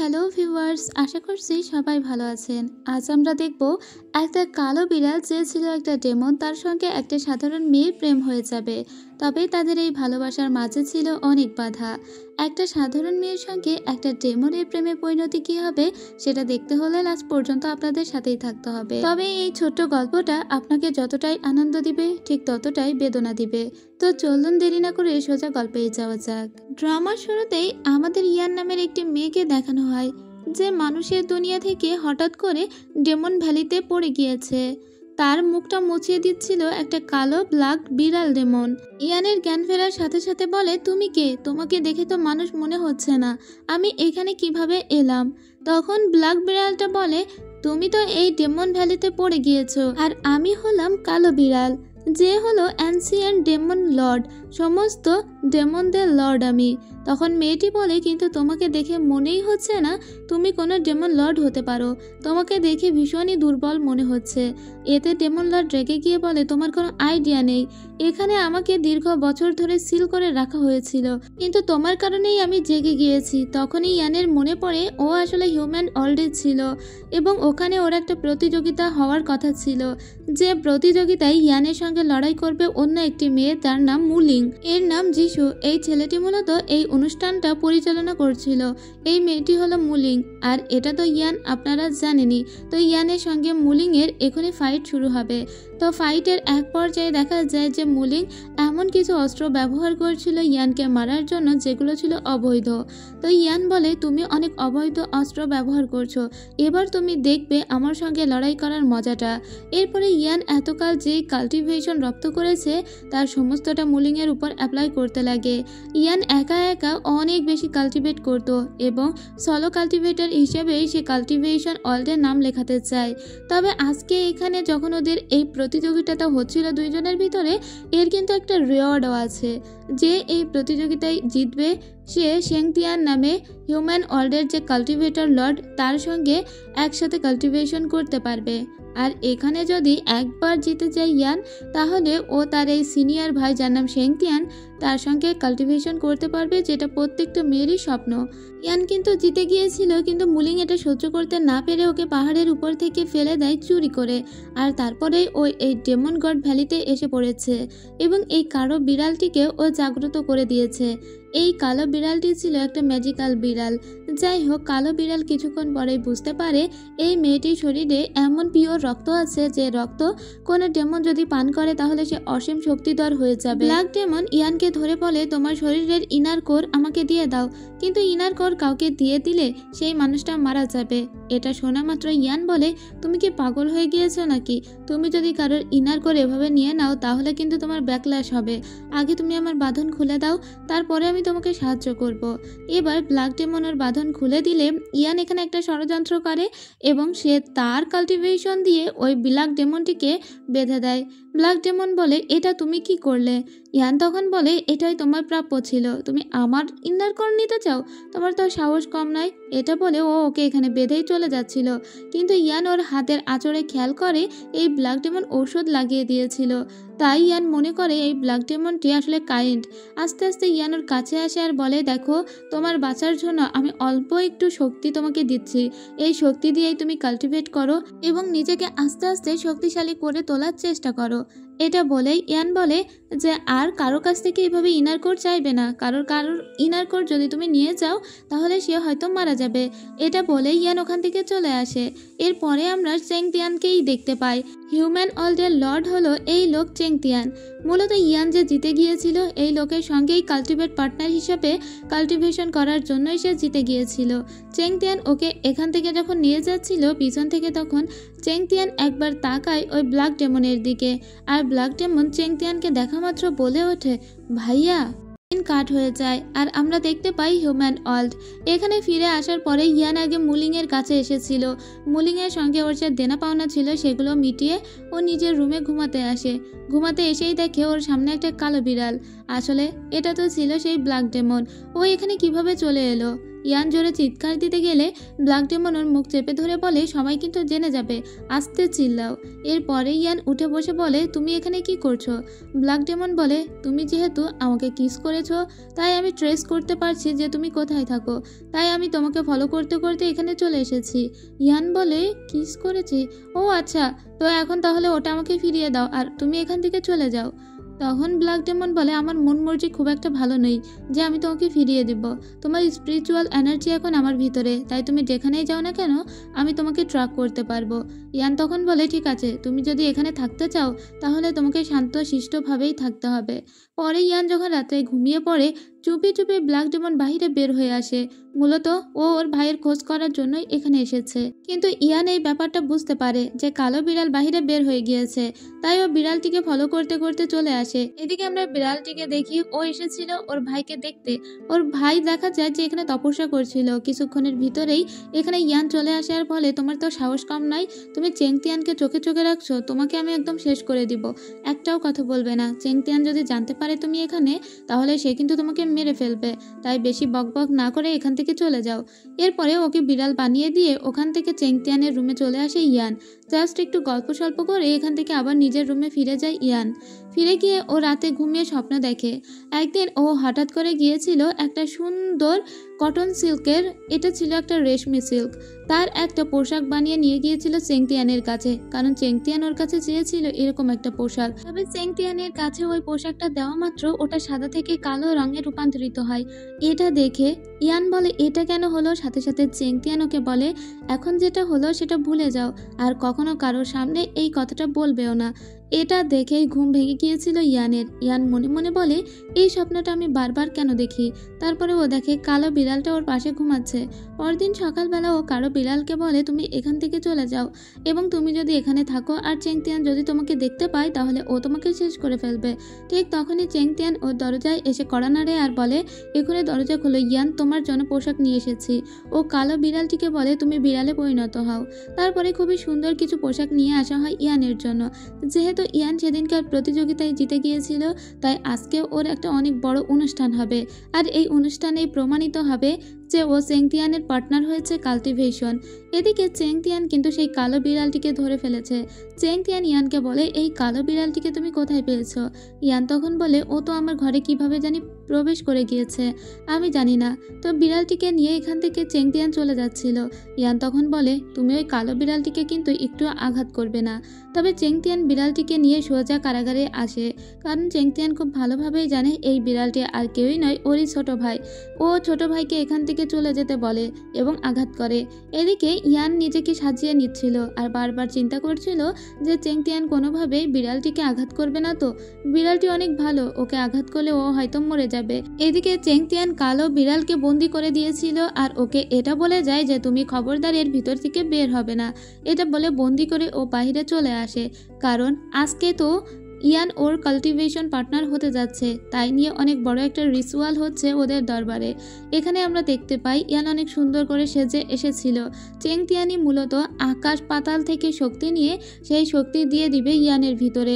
Hello viewers, আশা করছি সবাই ভালো আছেন। আজ আমরা দেখব একটা কালো বিড়াল যে ছিল একটা ডেমন, তার সঙ্গে একটা সাধারণ মেয়ের প্রেম হয়ে যাবে। তবে তাদের এই ভালোবাসার মাঝে ছিল অনেক বাধা। একটা সাধারণ মেয়ের সঙ্গে একটা ডেমনের প্রেমে পরিণতি কী হবে সেটা দেখতে হলে লাস্ট পর্যন্ত আপনাদের সাথেই থাকতে হবে। তবে এই ছোট্ট গল্পটা আপনাকে যতটাই আনন্দ দিবে ঠিক ততটাই বেদনা দিবে। তো চলুন দেরি না করে সোজা গল্পে যাওয়া যাক। ড্রামার শুরুতেই আমাদের ইয়ান নামের একটি মেয়েকে দেখানো হয় যে মানুষের দুনিয়া থেকে হঠাৎ করে ডেমন ভ্যালিতে পড়ে গিয়েছে। তার মুখটা মুছিয়ে দিচ্ছিল একটা কালো ব্ল্যাক বিড়াল ডেমন। ইয়ানের জ্ঞান ফেরার সাথে সাথে বলে, তুমি কে? তোমাকে দেখে তো মানুষ মনে হচ্ছে না, আমি এখানে কিভাবে এলাম? তখন ব্ল্যাক বিড়ালটা বলে, তুমি তো এই ডেমন ভ্যালিতে পড়ে গিয়েছো, আর আমি হলাম কালো বিড়াল, যে হলো অ্যানসিয়েন্ট ডেমন লর্ড, সমস্ত ডেমনদের লর্ড আমি। তখন মেয়েটি বলে, কিন্তু তোমাকে দেখে মনেই হচ্ছে না তুমি কোনো ডেমন লর্ড হতে পারো, তোমাকে দেখে ভীষণই দুর্বল মনে হচ্ছে। এতে ডেমন লর্ড রেগে গিয়ে বলে, তোমার কোনো আইডিয়া নেই, এখানে আমাকে দীর্ঘ বছর ধরে সিল করে রাখা হয়েছিল, কিন্তু তোমার কারণেই আমি জেগে গিয়েছি। তখনই ইয়ানের মনে পড়ে ও আসলে হিউম্যান ওয়ার্ল্ডে ছিল এবং ওখানে ওর একটা প্রতিযোগিতা হওয়ার কথা ছিল, যে প্রতিযোগিতায় ইয়ানের সঙ্গে লড়াই করবে অন্য একটি মেয়ে, তার নাম মুলিং, এর নাম যিশু। এই ছেলেটি মূলত এই অনুষ্ঠানটা পরিচালনা করছিল। এই মেয়েটি হলো মুলিং, আর এটা তো ইয়ান আপনারা জানেনই। তো ইয়ানের সঙ্গে মুলিং এর এখনই ফাইট শুরু হবে। তো ফাইটের এক পর্যায়ে দেখা যায় যে মুলিং এমন কিছু অস্ত্র ব্যবহার করছিল ইয়ানকে মারার জন্য যেগুলো ছিল অবৈধ। তো ইয়ান বলে, তুমি অনেক অবৈধ অস্ত্র ব্যবহার করছো, এবার তুমি দেখবে আমার সঙ্গে লড়াই করার মজাটা। এরপরে ইয়ান এতকাল যে কাল্টিভেশন রপ্ত করেছে তার সমস্তটা মুলিংয়ের উপর অ্যাপ্লাই করতে লাগে। ইয়ান একা একা অনেক বেশি কাল্টিভেট করত এবং সলো কাল্টিভেটর হিসেবেই সে কাল্টিভেশন ওয়ার্ল্ডের নাম লেখাতে চায়। তবে আজকে এখানে যখন ওদের এই প্রতিযোগিতাটা হচ্ছিল দুইজনের ভিতরে, এর কিন্তু একটা রিওয়ার্ডও আছে, যে এই প্রতিযোগিতায় জিতবে সে শেংতিয়ান নামে হিউম্যান ওয়ার্ল্ডের যে কাল্টিভেটর লর্ড তার সঙ্গে একসাথে কাল্টিভেশন করতে পারবে। আর এখানে যদি একবার জিতে যায় ইয়ান, তাহলে ও তার এই সিনিয়র ভাই যার নাম শেংতিয়ান তার সঙ্গে কাল্টিভেশন করতে পারবে, যেটা প্রত্যেকটা মেয়েরই স্বপ্ন। ইয়ান কিন্তু জিতে গিয়েছিল, কিন্তু মুলিং এটা সহ্য করতে না পেরে ওকে পাহাড়ের উপর থেকে ফেলে দেয় চুরি করে। আর তারপরেই ও এই ডেমন গড ভ্যালিতে এসে পড়েছে এবং এই কালো বিড়ালটিকে ও জাগ্রত করে দিয়েছে। এই কালো বিড়ালটি ছিল একটা ম্যাজিক্যাল বিড়াল। যাই হোক, কালো বিড়াল কিছুক্ষণ পরেই বুঝতে পারে এই মেয়েটির শরীরে এমন পিওর রক্ত আছে যে রক্ত কোনো ডেমন যদি পান করে তাহলে সে অসীম শক্তিধর হয়ে যাবে। ব্ল্যাক ডেমন ইয়ানকে ধরে বলে, তোমার শরীরের ইনার কোর আমাকে দিয়ে দাও, কিন্তু ইনার কোর কাউকে দিয়ে দিলে সেই মানুষটা মারা যাবে। এটা শোনা মাত্র ইয়ান বলে, তুমি কি পাগল হয়ে গিয়েছো নাকি? তুমি যদি কারোর ইনার কোর এভাবে নিয়ে নাও তাহলে কিন্তু তোমার ব্যাকল্যাশ হবে। আগে তুমি আমার বাঁধন খুলে দাও, তারপরে আমি তোমাকে সাহায্য করব। এবার ব্ল্যাক ডেমনের বাঁধন খুলে দিলে ইয়ান এখানে একটা ষড়যন্ত্র করে এবং সে তার কাল্টিভেশন দিয়ে ওই ব্ল্যাক ডেমনটিকে বেঁধে দেয়। ব্ল্যাক ডেমন বলে, এটা তুমি কি করলে? ইয়ান তখন বলে, এটাই তোমার প্রাপ্য ছিল, তুমি আমার ইনার কোর নিতে চাও, তোমার তো সাহস কম নয়। এটা বলে ও ওকে এখানে বেঁধেই চলে যাচ্ছিল, কিন্তু ইয়ান ওর হাতের আঁচড়ে খেয়াল করে এই ব্ল্যাক ডেমন ঔষধ লাগিয়ে দিয়েছিল। তাই ইয়ান মনে করে এই ব্ল্যাক ডেমনটি আসলে কাইন্ড। আস্তে আস্তে ইয়ান ওর কাছে আসে আর বলে, দেখো, তোমার বাঁচার জন্য আমি অল্প একটু শক্তি তোমাকে দিচ্ছি, এই শক্তি দিয়েই তুমি কাল্টিভেট করো এবং নিজেকে আস্তে আস্তে শক্তিশালী করে তোলার চেষ্টা করো। এটা বলেই ইয়ান বলে যে আর কারো কাছ থেকে এইভাবে ইনার কোর চাইবে না, কারোর ইনার কোর যদি তুমি নিয়ে যাও তাহলে সে হয়তো মারা যাবে। এটা বলে ইয়ান ওখান থেকে চলে আসে। এরপরে আমরা চেংতিয়ানকেই দেখতে পাই। হিউম্যান ওয়ার্ল্ডের লর্ড হলো এই লোক চেংতিয়ান। মূলত ইয়ান যে জিতে গিয়েছিল এই লোকের সঙ্গেই কাল্টিভেট পার্টনার হিসেবে কাল্টিভেশন করার জন্যই সে জিতে গিয়েছিল। চেংতিয়ান ওকে এখান থেকে যখন নিয়ে যাচ্ছিল পিছন থেকে, তখন চেংতিয়ান একবার তাকায় ওই ব্ল্যাক ডেমনের দিকে, আর ব্ল্যাক ডেমন চেংতিয়ানকে দেখা মাত্র বলে ওঠে, ভাইয়া। কাট হয়ে যায় আর আমরা দেখতে পাই হিউম্যান ওয়ার্ল্ড। এখানে ফিরে আসার পরে ইয়ান আগে মুলিংয়ের কাছে এসেছিল। মুলিংয়ের সঙ্গে ওর যে দেনা পাওনা ছিল সেগুলো মিটিয়ে ও নিজের রুমে ঘুমাতে আসে। ঘুমাতে এসেই দেখে ওর সামনে একটা কালো বিড়াল। আসলে এটা তো ছিল সেই ব্ল্যাক ডেমন। ও এখানে কিভাবে চলে এলো? ইয়ান জোরে চিৎকার দিতে গেলে ব্ল্যাক ডেমন ওর মুখ চেপে ধরে বলে, সবাই কিন্তু জেনে যাবে, আস্তে চিল্লাও। এরপরে ইয়ান উঠে বসে বলে, তুমি এখানে কি করছো? ব্ল্যাক ডেমন বলে, তুমি যেহেতু আমাকে কিস করেছো তাই আমি ট্রেস করতে পারছি যে তুমি কোথায় থাকো, তাই আমি তোমাকে ফলো করতে করতে এখানে চলে এসেছি। ইয়ান বলে, কিস করেছি? ও আচ্ছা, তো এখন তাহলে ওটা আমাকে ফিরিয়ে দাও আর তুমি এখান থেকে চলে যাও। তখন ব্ল্যাক ডেমন বলে, আমার মন মর্জি খুব একটা ভালো নেই যে আমি তোমাকে ফিরিয়ে দিব। তোমার স্পিরিচুয়াল এনার্জি এখন আমার ভিতরে, তাই তুমি যেখানেই যাও না কেন আমি তোমাকে ট্র্যাক করতে পারবো। ইয়ান তখন বলে, ঠিক আছে, তুমি যদি এখানে থাকতে চাও তাহলে তোমাকে শান্ত শিষ্টভাবেই থাকতে হবে। পরে ইয়ান যখন রাত্রে ঘুমিয়ে পড়ে, চুপি চুপি ব্ল্যাক ডেমন বাহিরে বের হয়ে আসে। মূলত ও ওর ভাইয়ের খোঁজ করার জন্যই এখানে এসেছে, কিন্তু ইয়ান এই ব্যাপারটা বুঝতে পারে যে কালো বিড়াল বাহিরে বের হয়ে গিয়েছে, তাই ও বিড়ালটিকে ফলো করতে করতে চলে আসে। এদিকে আমরা বিড়ালটিকে দেখি ও এসেছিল ওর ভাইকে দেখতে। ওর ভাই দেখা যায় যে এখানে তপস্যা করছিল। কিছুক্ষণের ভিতরেই এখানে ইয়ান চলে আসে আর বলে, তোমার তো সাহস কম নয়, তুমি চেংতিয়ানকে চোখে চোখে রাখছো, তোমাকে আমি একদম শেষ করে দিব, একটাও কথা বলবে না। চেংতিয়ান যদি জানতে পারে তুমি এখানে, তাহলে সে কিন্তু তোমাকে মেরে ফেলবে, তাই বেশি বকবক না করে এখান থেকে চলে যাও। এরপরে ওকে বিড়াল বানিয়ে দিয়ে ওখান থেকে চেংতিয়ানের রুমে চলে আসে ইয়ান। জাস্ট একটু গল্প স্বল্প করে এখান থেকে আবার নিজের রুমে ফিরে যায় ইয়ান। ফিরে গিয়ে ও রাতে ঘুমিয়ে স্বপ্ন দেখে। একদিন ও হঠাৎ করে গিয়েছিল একটা সুন্দর কটন সিল্কের, এটা ছিল একটা রেশমি সিল্ক, তার একটা পোশাক বানিয়ে নিয়ে গিয়েছিল চেংতিয়ানের কাছে, কারণ চেংতিয়ান ওর কাছে চেয়েছিল এরকম একটা পোশাক। তবে চেংতিয়ানের কাছে ওই পোশাকটা দেওয়া মাত্র ওটা সাদা থেকে কালো রঙে রূপান্তরিত হয়। এটা দেখে ইয়ান বলে, এটা কেন হলো? সাথে সাথে চেংতিয়ান ওকে বলে, এখন যেটা হলো সেটা ভুলে যাও আর কখনো কারোর সামনে এই কথাটা বলবেও না। এটা দেখেই ঘুম ভেঙে গিয়েছিল ইয়ানের। ইয়ান মনে মনে বলে, এই স্বপ্নটা আমি বারবার কেন দেখি? তারপরে ও দেখে কালো বিড়ালটা ওর পাশে ঘুমাচ্ছে। পরদিন সকালবেলা ও কালো বিড়ালকে বলে, তুমি এখান থেকে চলে যাও, এবং তুমি যদি এখানে থাকো আর চেংতিয়ান যদি তোমাকে দেখতে পায় তাহলে ও তোমাকে শেষ করে ফেলবে। ঠিক তখনই চেংতিয়ান ওর দরজায় এসে কড়া নাড়ে আর বলে, এখানে দরজা খোলো ইয়ান, তোমার জন্য পোশাক নিয়ে এসেছি। ও কালো বিড়ালটিকে বলে, তুমি বিড়ালে পরিণত হও। তারপরে খুবই সুন্দর কিছু পোশাক নিয়ে আসা হয় ইয়ানের জন্য। যেহেতু ইয়ান সেদিনকার প্রতিযোগিতায় জিতে গিয়েছিল, তাই আজকে ওর একটা অনেক বড় অনুষ্ঠান হবে, আর এই অনুষ্ঠানেই প্রমাণিত হবে যে ও চেংতিয়ানের পার্টনার হয়েছে কাল্টিভেশন। এদিকে চেংতিয়ান কিন্তু সেই কালো বিড়ালটিকে ধরে ফেলেছে। চেংতিয়ান ইয়ানকে বলে, এই কালো বিড়ালটিকে তুমি কোথায় পেয়েছো? ইয়ান তখন বলে, ও তো আমার ঘরে কিভাবে জানি প্রবেশ করে গিয়েছে, আমি জানি না। তো বিড়ালটিকে নিয়ে এখান থেকে চেংতিয়ান চলে যাচ্ছিল। ইয়ান তখন বলে, তুমি ওই কালো বিড়ালটিকে কিন্তু একটু আঘাত করবে না। তবে চেংতিয়ান বিড়ালটিকে নিয়ে সোজা কারাগারে আসে, কারণ চেংতিয়ান খুব ভালোভাবেই জানে এই বিড়ালটি আর কেউই নয়, ওরই ছোট ভাই। ও ছোট ভাইকে এখান থেকে চলে যেতে বলে এবং আঘাত করে। এদিকে ইয়ান নিজেকে সাজিয়ে নিচ্ছিল আর বারবার চিন্তা করছিল যে চেংতিয়ান কোনোভাবেই বিড়ালটিকে আঘাত করবে না তো। বিড়ালটি অনেক ভালো, ওকে আঘাত করলে ও হয়তো মরে যাবে। এদিকে চেংতিয়ান কালো বিড়ালকে বন্দি করে দিয়েছিল আর ওকে এটা বলে যায় যে তুমি খবরদার এর ভিতর থেকে বের হবে না। এটা বলে বন্দি করে ও বাইরে চলে আসে, কারণ আজকে তো ইয়ান ওর কাল্টিভেশন পার্টনার হতে যাচ্ছে, তাই নিয়ে অনেক বড় একটা রিচুয়াল হচ্ছে ওদের দরবারে। এখানে আমরা দেখতে পাই ইয়ান অনেক সুন্দর করে সেজে এসেছিল। চেংতিয়ানি মূলত আকাশ পাতাল থেকে শক্তি নিয়ে সেই শক্তি দিয়ে দিবে ইয়ানের ভিতরে,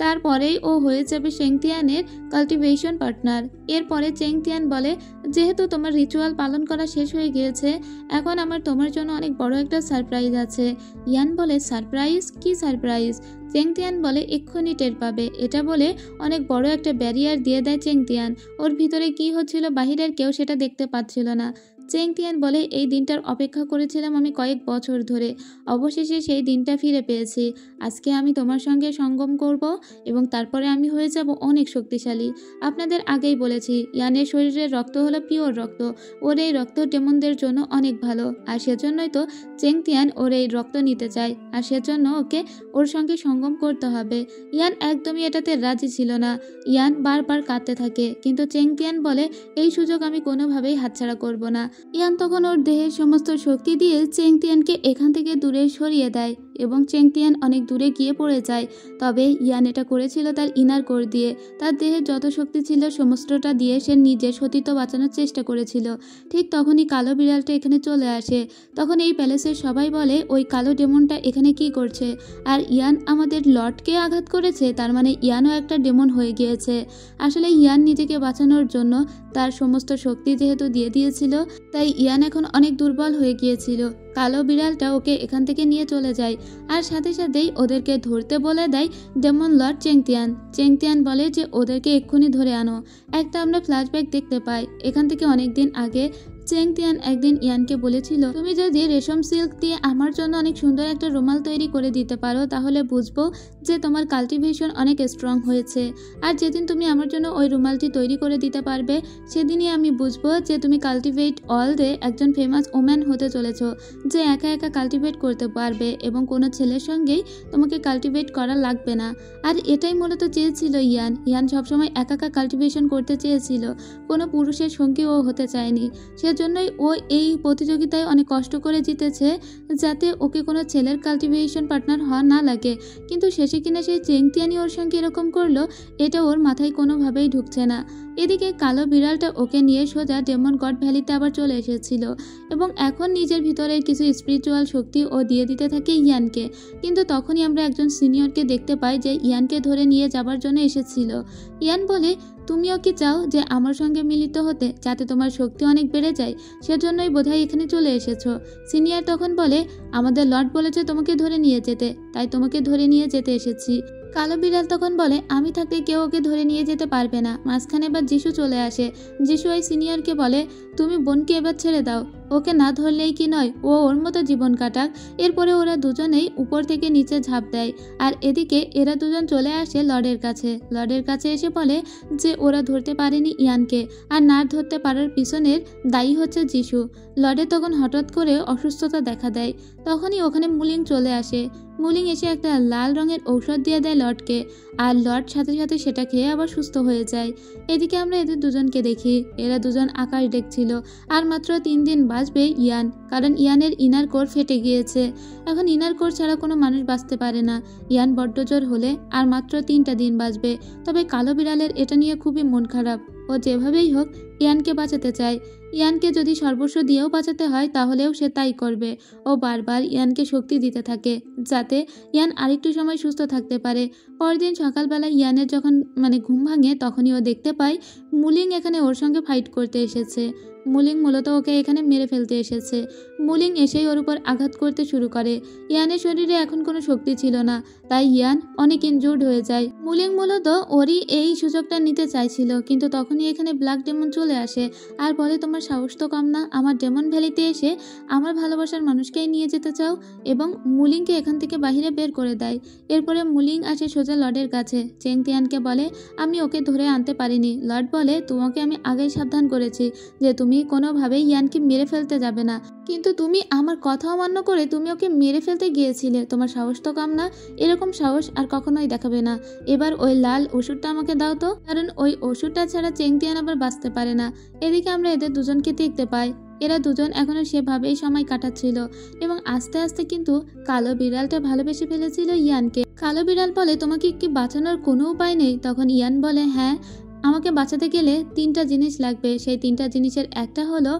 তারপরেই ও হয়ে যাবে চেংতিয়ানের কাল্টিভেশন পার্টনার। এরপরে চেংতিয়ান বলে, যেহেতু তোমার রিচুয়াল পালন করা শেষ হয়ে গিয়েছে, এখন আমার তোমার জন্য অনেক বড় একটা সারপ্রাইজ আছে। ইয়ান বলে, সারপ্রাইজ? কি সারপ্রাইজ? চেংতিয়ান বলে, এক্ষুনি টের পাবে। এটা বলে অনেক বড় একটা ব্যারিয়ার দিয়ে দেয় চেংতিয়ান। ওর ভিতরে কি হচ্ছিল বাহিরের কেউ সেটা দেখতে পাচ্ছিল না। চেংতিয়ান বলে, এই দিনটার অপেক্ষা করেছিলাম আমি কয়েক বছর ধরে, অবশেষে সেই দিনটা ফিরে পেয়েছি। আজকে আমি তোমার সঙ্গে সঙ্গম করব এবং তারপরে আমি হয়ে যাব অনেক শক্তিশালী। আপনাদের আগেই বলেছি, ইয়ানের শরীরের রক্ত হলো পিওর রক্ত, ওর এই রক্ত ডেমনদের জন্য অনেক ভালো, আর সেজন্যই তো চেংতিয়ান ওর এই রক্ত নিতে চায়, আর সেজন্য ওকে ওর সঙ্গে সঙ্গম করতে হবে। ইয়ান একদমই এটাতে রাজি ছিল না। ইয়ান বারবার কাঁদতে থাকে, কিন্তু চেংতিয়ান বলে, এই সুযোগ আমি কোনোভাবেই হাতছাড়া করব না। ইয়ান তখন ওর দেহের সমস্ত শক্তি দিয়ে চেংতিয়ানকে এখান থেকে দূরে সরিয়ে দেয় এবং চেংতিয়ান অনেক দূরে গিয়ে পড়ে যায়। তবে ইয়ান এটা করেছিল তার ইনার কোর দিয়ে। তার দেহে যত শক্তি ছিল সমস্তটা দিয়ে সে নিজের সতীত্ব বাঁচানোর চেষ্টা করেছিল। ঠিক তখনই কালো বিড়ালটা এখানে চলে আসে। তখন এই প্যালেসের সবাই বলে ওই কালো ডেমনটা এখানে কি করছে, আর ইয়ান আমাদের লর্ডকে আঘাত করেছে, তার মানে ইয়ানও একটা ডেমন হয়ে গিয়েছে। আসলে ইয়ান নিজেকে বাঁচানোর জন্য তার সমস্ত শক্তি যেহেতু দিয়ে দিয়েছিল, তাই ইয়ান এখন অনেক দুর্বল হয়ে গিয়েছিল। কালো বিড়ালটা ওকে এখান থেকে নিয়ে চলে যায়, আর সাথে সাথেই ওদেরকে ধরতে বলে দেয় ডেমন লর্ড চেংতিয়ান। চেংতিয়ান বলে যে ওদেরকে এক্ষুনি ধরে আনো। একটা আমরা ফ্ল্যাশব্যাক দেখতে পাই। এখান থেকে অনেকদিন আগে চেংতিয়ান একদিন ইয়ানকে বলেছিল, তুমি যদি রেশম সিল্ক দিয়ে আমার জন্য অনেক সুন্দর একটা রুমাল তৈরি করে দিতে পারো তাহলে বুঝবো যে তোমার কাল্টিভেশন অনেক স্ট্রং হয়েছে। আর যেদিন তুমি আমার জন্য ওই রুমালটি তৈরি করে দিতে পারবে সেদিনই আমি বুঝবো যে তুমি কাল্টিভেট অল ডে একজন ফেমাস ওম্যান হতে চলেছ, যে একা একা কাল্টিভেট করতে পারবে এবং কোনো ছেলের সঙ্গেই তোমাকে কাল্টিভেট করা লাগবে না। আর এটাই মূলত চেয়েছিল ইয়ান। ইয়ান সবসময় একা একা কাল্টিভেশন করতে চেয়েছিল, কোনো পুরুষের সঙ্গী ও হতে চায়নি। সেজন্যই ও এই প্রতিযোগিতায় অনেক কষ্ট করে জিতেছে, যাতে ওকে কোনো ছেলের কাল্টিভেশন পার্টনার হওয়া না লাগে। কিন্তু শেষে কিনা সেই চেংতিয়ানি ওর সঙ্গে এরকম করলো, এটা ওর মাথায় কোনোভাবেই ঢুকছে না। এদিকে কালো বিড়ালটা ওকে নিয়ে সোজা ডেমন গড ভ্যালিতে আবার চলে এসেছিল এবং এখন নিজের ভিতরের কিছু স্পিরিচুয়াল শক্তি ও দিয়ে দিতে থাকে ইয়ানকে। কিন্তু তখনই আমরা একজন সিনিয়রকে দেখতে পাই যে ইয়ানকে ধরে নিয়ে যাবার জন্য এসেছিল। ইয়ান বলে, তুমিও কি চাও যে আমার সঙ্গে মিলিত হতে, যাতে তোমার শক্তি অনেক বেড়ে যায়? সেজন্যই বোধহয় এখানে চলে এসেছো। সিনিয়র তখন বলে, আমাদের লর্ড বলেছে তোমাকে ধরে নিয়ে যেতে, তাই তোমাকে ধরে নিয়ে যেতে এসেছি। কালো বিড়াল তখন বলে, আমি থাকতে কেউ ওকে ধরে নিয়ে যেতে পারবে না। মাঝখানে এবার যিশু চলে আসে। যিশু ওই সিনিয়রকে বলে, তুমি বোনকে এবার ছেড়ে দাও, ওকে না ধরলেই কি নয়, ও ওর মতো জীবন কাটাক। এরপরে ওরা দুজনেই উপর থেকে নিচে ঝাঁপ দেয়। আর এদিকে এরা দুজন চলে আসে লর্ডের কাছে। লর্ডের কাছে এসে বলে যে ওরা ধরতে পারেনি ইয়ানকে, আর না ধরতে পারার পিছনের দায়ী হচ্ছে যিশু। লর্ডের তখন হঠাৎ করে অসুস্থতা দেখা দেয়। তখনই ওখানে মুলিং চলে আসে। মুলিং এসে একটা লাল রঙের ঔষধ দিয়ে দেয় লর্ডকে, আর লর্ড সাথে সাথে সেটা খেয়ে আবার সুস্থ হয়ে যায়। এদিকে আমরা এদের দুজনকে দেখি। এরা দুজন আকাশ দেখছিল। আর মাত্র 3 দিন বাঁচবে ইয়ান, কারণ ইয়ানের ইনার কোর ফেটে গিয়েছে। এখন ইনার কোর ছাড়া কোনো মানুষ বাঁচতে পারে না। ইয়ান বড্ড জোর হলে আর মাত্র 3টা দিন বাঁচবে। তবে কালো বিড়ালের এটা নিয়ে খুবই মন খারাপ। ও যেভাবেই হোক ইয়ানকে বাঁচাতে চায়। ইয়ানকে যদি সর্বস্ব দিয়েও বাঁচাতে হয় তাহলেও সে তাই করবে। ও বারবার ইয়ানকে শক্তি দিতে থাকে যাতে ইয়ান আরেকটু সময় সুস্থ থাকতে পারে। পরদিন সকালবেলা ইয়ানের যখন ঘুম ভাঙে, তখনই ও দেখতে পায় মুলিং এখানে ওর সঙ্গে ফাইট করতে এসেছে। মুলিং মূলত ওকে এখানে মেরে ফেলতে এসেছে। মুলিং এসেই ওর উপর আঘাত করতে শুরু করে। ইয়ানের শরীরে এখন কোনো শক্তি ছিল না, তাই ইয়ান অনেক ইনজুর্ড হয়ে যায়। মুলিং মূলত ওরই এই সুযোগটা নিতে চাইছিল, কিন্তু তখনই এখানে ব্ল্যাক ডেমন চলে আসে আর বলে, তোমার সাহস তো কম না, আমার ডেমন ভ্যালিতে এসে আমার ভালোবাসার মানুষকেই নিয়ে যেতে চাও, এবং মুলিংকে এখান থেকে বাহিরে বের করে দেয়। এরপরে মুলিং আসে সোজা লর্ডের কাছে। চেংতিয়ানকে বলে, আমি ওকে ধরে আনতে পারিনি। লর্ড বলে, তোমাকে আমি আগেই সাবধান করেছি যে তুমি কোনোভাবেই ইয়ানকে মেরে ফেলতে যাবে না, কিন্তু তুমি আমার কথা অমান্য করে তুমি ওকে মেরে ফেলতে গিয়েছিলে। তোমার সাহস তো কম না, এরকম সাহস আর কখনোই দেখাবে না। এবার ওই লাল ওষুধটা আমাকে দাও তো, কারণ ওই ওষুধটা ছাড়া চেংতিয়ান আবার বাঁচতে পারে না। এদিকে আমরা এদের দুজনকে দেখতে পাই। এরা দুজন এখনো সেভাবেই সময় কাটাচ্ছিল এবং আস্তে আস্তে কিন্তু কালো বিড়ালটা ভালোবেসে ফেলেছিল ইয়ানকে। কালো বিড়াল বলে, তোমাকে কি বাঁচানোর কোনো উপায় নেই? তখন ইয়ান বলে, হ্যাঁ, আমাকে বাঁচাতে গেলে 3টা জিনিস লাগবে। সেই 3টা জিনিসের একটা হলো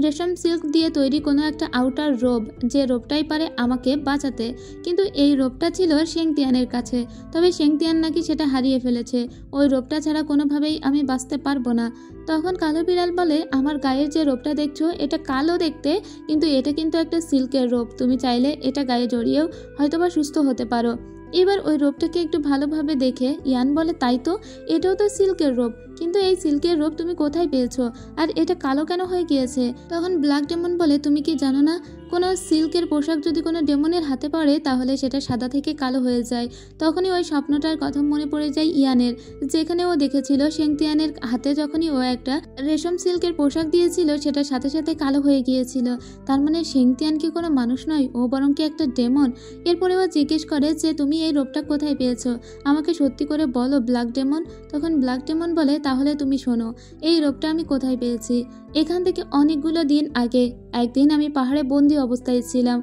রেশম সিল্ক দিয়ে তৈরি কোনো একটা আউটার রোব, যে রোবটাই পারে আমাকে বাঁচাতে। কিন্তু এই রোবটা ছিল শেংতিয়ানের কাছে, তবে শেংতিয়ান নাকি সেটা হারিয়ে ফেলেছে। ওই রোবটা ছাড়া কোনোভাবেই আমি বাঁচতে পারবো না। তখন কালো বিড়াল বলে, আমার গায়ের যে রোবটা দেখছো এটা কালো দেখতে, কিন্তু এটা কিন্তু একটা সিল্কের রোব। তুমি চাইলে এটা গায়ে জড়িয়েও হয়তোবা সুস্থ হতে পারো। এবার ওই রোবটাকে একটু ভালোভাবে দেখে ইয়ান বলে, তাই তো, এটাও তো সিল্কের রোব, কিন্তু এই সিল্কের রোব তুমি কোথায় পেয়েছো, আর এটা কালো কেন হয়ে গিয়েছে? তখন ব্ল্যাক ডেমন বলে, তুমি কি জানো না, কোনো সিল্কের পোশাক যদি কোনো ডেমনের হাতে পড়ে তাহলে সেটা সাদা থেকে কালো হয়ে যায়। তখনই ওই স্বপ্নটার কথা মনে পড়ে যায় ইয়ানের, যেখানে ও দেখেছিল শেংতিয়ানের হাতে যখনই ও একটা রেশম সিল্কের পোশাক দিয়েছিল সেটা সাথে সাথে কালো হয়ে গিয়েছিল। তার মানে শেংতিয়ান কি কোনো মানুষ নয়, ও বরং কি একটা ডেমন। এরপরে ও জিজ্ঞেস করে যে, তুমি এই রোবটা কোথায় পেয়েছো, আমাকে সত্যি করে বলো ব্ল্যাক ডেমন। তখন ব্ল্যাক ডেমন বলে, তাহলে তুমি শোনো, এই রোবটা আমি কোথায় পেয়েছি। এখান থেকে অনেকগুলো দিন আগে একদিন আমি পাহাড়ে বন্দি অবস্থায় ছিলাম,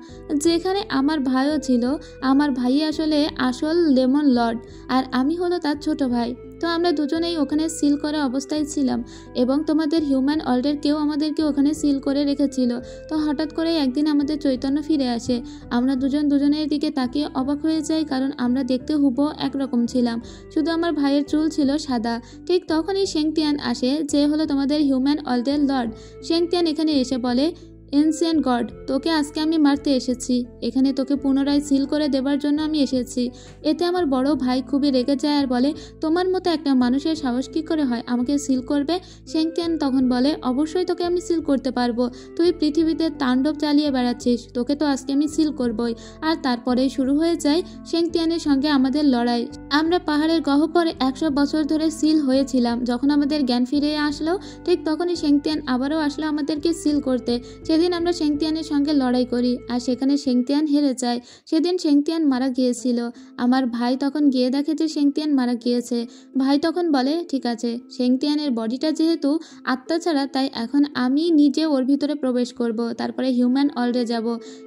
যেখানে আমার ভাইও ছিল। আমার ভাই আসলে আসল লেমন লর্ড, আর আমি হলো তার ছোট ভাই। তো আমরা দুজনেই ওখানে সিল করা অবস্থায় ছিলাম, এবং তোমাদের হিউম্যান ওয়ার্ল্ডের কেউ আমাদেরকে ওখানে সিল করে রেখেছিল। তো হঠাৎ করে একদিন আমাদের চৈতন্য ফিরে আসে। আমরা দুজনের দিকে তাকিয়ে অবাক হয়ে যাই, কারণ আমরা দেখতে হুবহু একরকম ছিলাম, শুধু আমার ভাইয়ের চুল ছিল সাদা। ঠিক তখনই শেংতিয়ান আসে, যে হলো তোমাদের হিউম্যান ওয়ার্ল্ডের লর্ড। শেংতিয়ান এখানে এসে বলে, এনসিয়েন্ট গড, তোকে আজকে আমি মারতে এসেছি, এখানে তোকে পুনরায় সিল করে দেবার জন্য আমি এসেছি। এতে আমার বড় ভাই খুবই রেগে যায় আর বলে, তোমার মতো একটা মানুষের সাহস কী করে হয় আমাকে সিল করবে? শেংতিয়ান তখন বলে, অবশ্যই তোকে আমি সিল করতে পারবো, তুই পৃথিবীতে তাণ্ডব চালিয়ে বেড়াচ্ছিস, তোকে তো আজকে আমি সিল করবই। আর তারপরেই শুরু হয়ে যায় শেংতিয়ানের সঙ্গে আমাদের লড়াই। আমরা পাহাড়ের গহ্বরে 100 বছর ধরে সিল হয়েছিলাম। যখন আমাদের জ্ঞান ফিরে আসলো, ঠিক তখনই শেংতিয়ান আবারও আসলো আমাদেরকে সিল করতে। সেদিন আমরা শেংতিয়ানের সঙ্গে লড়াই করি, আর সেখানে শেংতিয়ান হেরে যায়। সেদিন শেংতিয়ান মারা গিয়েছিল। আমার ভাই তখন গিয়ে দেখে যে শেংতিয়ান মারা গিয়েছে। ভাই তখন বলে, ঠিক আছে, শেংতিয়ানের বডিটা যেহেতু আত্মা ছাড়া, তাই এখন আমি নিজে ওর ভিতরে প্রবেশ করব, তারপরে হিউম্যান ওয়ার্ল্ডে যাব।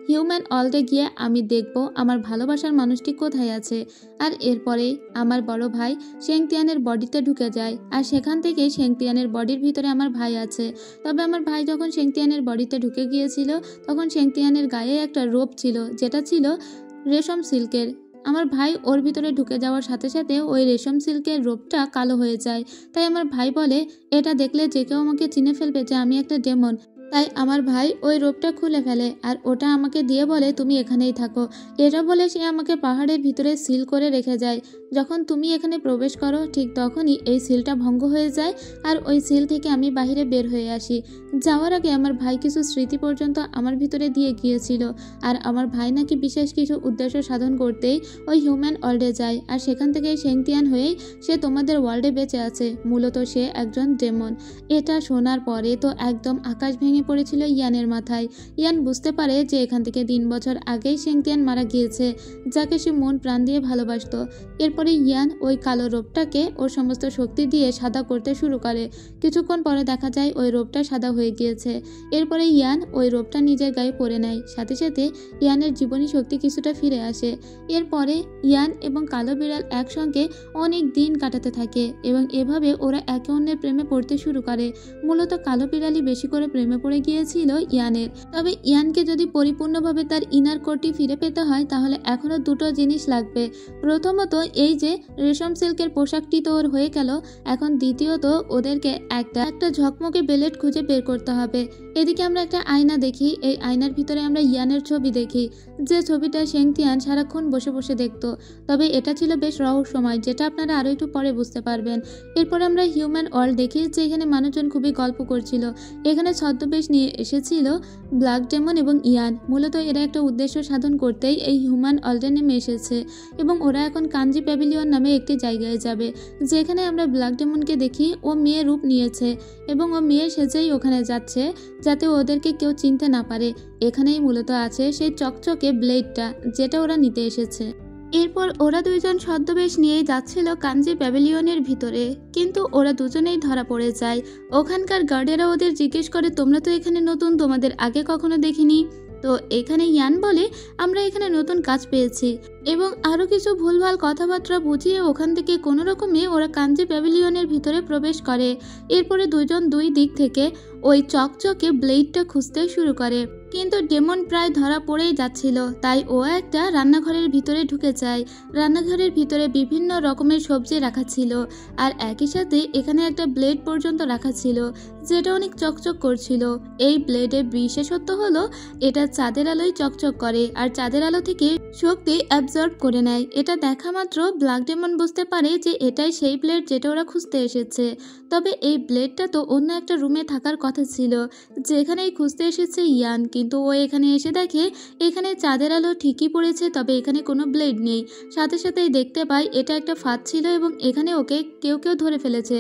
হিউম্যান ওয়ার্ল্ডে গিয়ে আমি দেখব আমার ভালোবাসার মানুষটি কোথায় আছে। আর এরপরেই আমার বড় ভাই শেংতিয়ানের বডিতে ঢুকে যায়, আর সেখান থেকে শেংতিয়ানের বডির ভিতরে আমার ভাই আছে। তবে আমার ভাই যখন শেংতিয়ানের বডিতে ঢুকে গিয়েছিল, তখন শেংতিয়ানের গায়ে একটা রোপ ছিল, যেটা ছিল রেশম সিল্কের। আমার ভাই ওর ভিতরে ঢুকে যাওয়ার সাথে সাথে ওই রেশম সিল্কের রোপটা কালো হয়ে যায়। তাই আমার ভাই বলে, এটা দেখলে যে কেউ আমাকে চিনে ফেলবে যে আমি একটা ডেমন। তাই আমার ভাই ওই রোপটা খুলে ফেলে, আর ওটা আমাকে দিয়ে বলে, তুমি এখানেই থাকো। এটা বলে সে আমাকে পাহাড়ের ভিতরে সিল করে রেখে যায়। যখন তুমি এখানে প্রবেশ করো, ঠিক তখনই এই সিলটা ভঙ্গ হয়ে যায়, আর ওই সিল থেকে আমি বাহিরে বের হয়ে আসি। যাওয়ার আগে আমার ভাই কিছু স্মৃতি পর্যন্ত আমার ভিতরে দিয়ে গিয়েছিল, আর আমার ভাই নাকি বিশেষ কিছু উদ্দেশ্য সাধন করতেই ওই হিউম্যান ওয়ার্ল্ডে যায়, আর সেখান থেকে শেংতিয়ান হয়েই সে তোমাদের ওয়ার্ল্ডে বেঁচে আছে। মূলত সে একজন ডেমন। এটা শোনার পরে তো একদম আকাশ ভেঙে পড়েছিল ইয়ানের মাথায়। ইয়ান বুঝতে পারে যে এখান থেকে 3 বছর আগেই শেংতিয়ান মারা গিয়েছে, যাকে সে মন প্রাণ দিয়ে ভালোবাসত। এরপরে ইয়ান ওই কালো রোপটাকে ওর সমস্ত শক্তি দিয়ে সাদা করতে শুরু করে। কিছুক্ষণ পরে দেখা যায় ওই রোপটা সাদা হয়ে গিয়েছে। এরপরে ইয়ান ওই রোপটা নিজের গায়ে পরে নেয়, সাথে সাথে ইয়ানের জীবনী শক্তি কিছুটা ফিরে আসে। এরপরে ইয়ান এবং কালো বিড়াল একসঙ্গে অনেক দিন কাটাতে থাকে, এবং এভাবে ওরা একে অন্যের প্রেমে পড়তে শুরু করে। মূলত কালো বিড়ালই বেশি করে প্রেমে পড়ে গিয়েছিল ইয়ানের। তবে ইয়ানকে যদি পরিপূর্ণভাবে তার ইনার কোরটি ফিরে পেতে হয়, তাহলে এখনো দুটো জিনিস লাগবে। প্রথমত এই যে রেশম সিল্কের পোশাকটি তো ওর হয়ে গেল, এখন দ্বিতীয়ত ওদেরকে একটা ঝকমকে বেলেট খুঁজে বের করতে হবে। এদিকে আমরা একটা আয়না দেখি, এই আয়নার ভিতরে আমরা ইয়ানের ছবি দেখি, যে ছবিটা শেংতিয়ান সারাক্ষণ বসে বসে দেখত। তবে এটা ছিল বেশ রহস্যময়, যেটা আপনারা আরও একটু পরে বুঝতে পারবেন। এরপর আমরা হিউম্যান ওয়ার্ল্ড দেখি, যে এখানে মানুষজন খুবই গল্প করছিল। এখানে ছদ্মবেশ নিয়ে এসেছিল ব্ল্যাক ডেমন এবং ইয়ান। মূলত এরা একটা উদ্দেশ্য সাধন করতেই এই হিউম্যান ওয়ার্ল্ডে নেমে এসেছে, এবং ওরা এখন কাঞ্জি প্যাভিলিয়ন নামে একটি জায়গায় যাবে, যেখানে আমরা ব্ল্যাক ডেমনকে দেখি ও মেয়ে রূপ নিয়েছে, এবং ও মেয়ে সেজেই ওখানে যাচ্ছে, যাতে ওদেরকে কেউ চিনতে না পারে। এখানেই মূলত আছে সেই চকচকে ব্লেডটা, যেটা ওরা নিতে এসেছে। এরপর ওরা দুইজন ছদ্মবেশ নিয়েই যাচ্ছিল কাঞ্জি প্যাভিলিয়নের ভিতরে, কিন্তু ওরা দুজনেই ধরা পড়ে যায়। ওখানকার গার্ডেরা ওদের জিজ্ঞেস করে, তোমরা তো এখানে নতুন, তোমাদের আগে কখনো দেখিনি। তো এখানে ইয়ান বলে, আমরা এখানে নতুন কাজ পেয়েছি, এবং আরও কিছু ভুলভাল কথাবার্তা বুঝিয়ে ওখান থেকে কোনো রকমে ওরা কাঞ্জি প্যাভিলিয়নের ভিতরে প্রবেশ করে। এরপরে দুজন দুই দিক থেকে ওই চকচকে ব্লেডটা খুঁজতে শুরু করে, কিন্তু ডেমন প্রায় ধরা পড়েই যাচ্ছিল। তাই ও একটা রান্নাঘরের ভিতরে ঢুকে যায়। রান্নাঘরের ভিতরে বিভিন্ন রকমের সবজি রাখা ছিল, আর একই সাথে এখানে একটা ব্লেড পর্যন্ত রাখা ছিল, যেটা অনেক চকচক করছিল। এই ব্লেডের বিশেষত্ব হলো এটা চাঁদের আলোয় চকচক করে, আর চাঁদের আলো থেকে শক্তি অ্যাবজর্ব করে নেয়। এটা দেখা মাত্র ব্ল্যাক ডেমন বুঝতে পারে যে এটাই সেই ব্লেড যেটা ওরা খুঁজতে এসেছে। তবে এই ব্লেডটা তো অন্য একটা রুমে থাকার কথা ছিল, যেখানেই খুঁজতে এসেছে ইয়ান, কিন্তু ও এখানে এসে দেখে এখানে চাঁদের আলো ঠিকই পড়েছে, তবে এখানে কোনো ব্লেড নেই। সাথে সাথেই দেখতে পাই এটা একটা ফাঁদ ছিল, এবং এখানে ওকে কেউ ধরে ফেলেছে।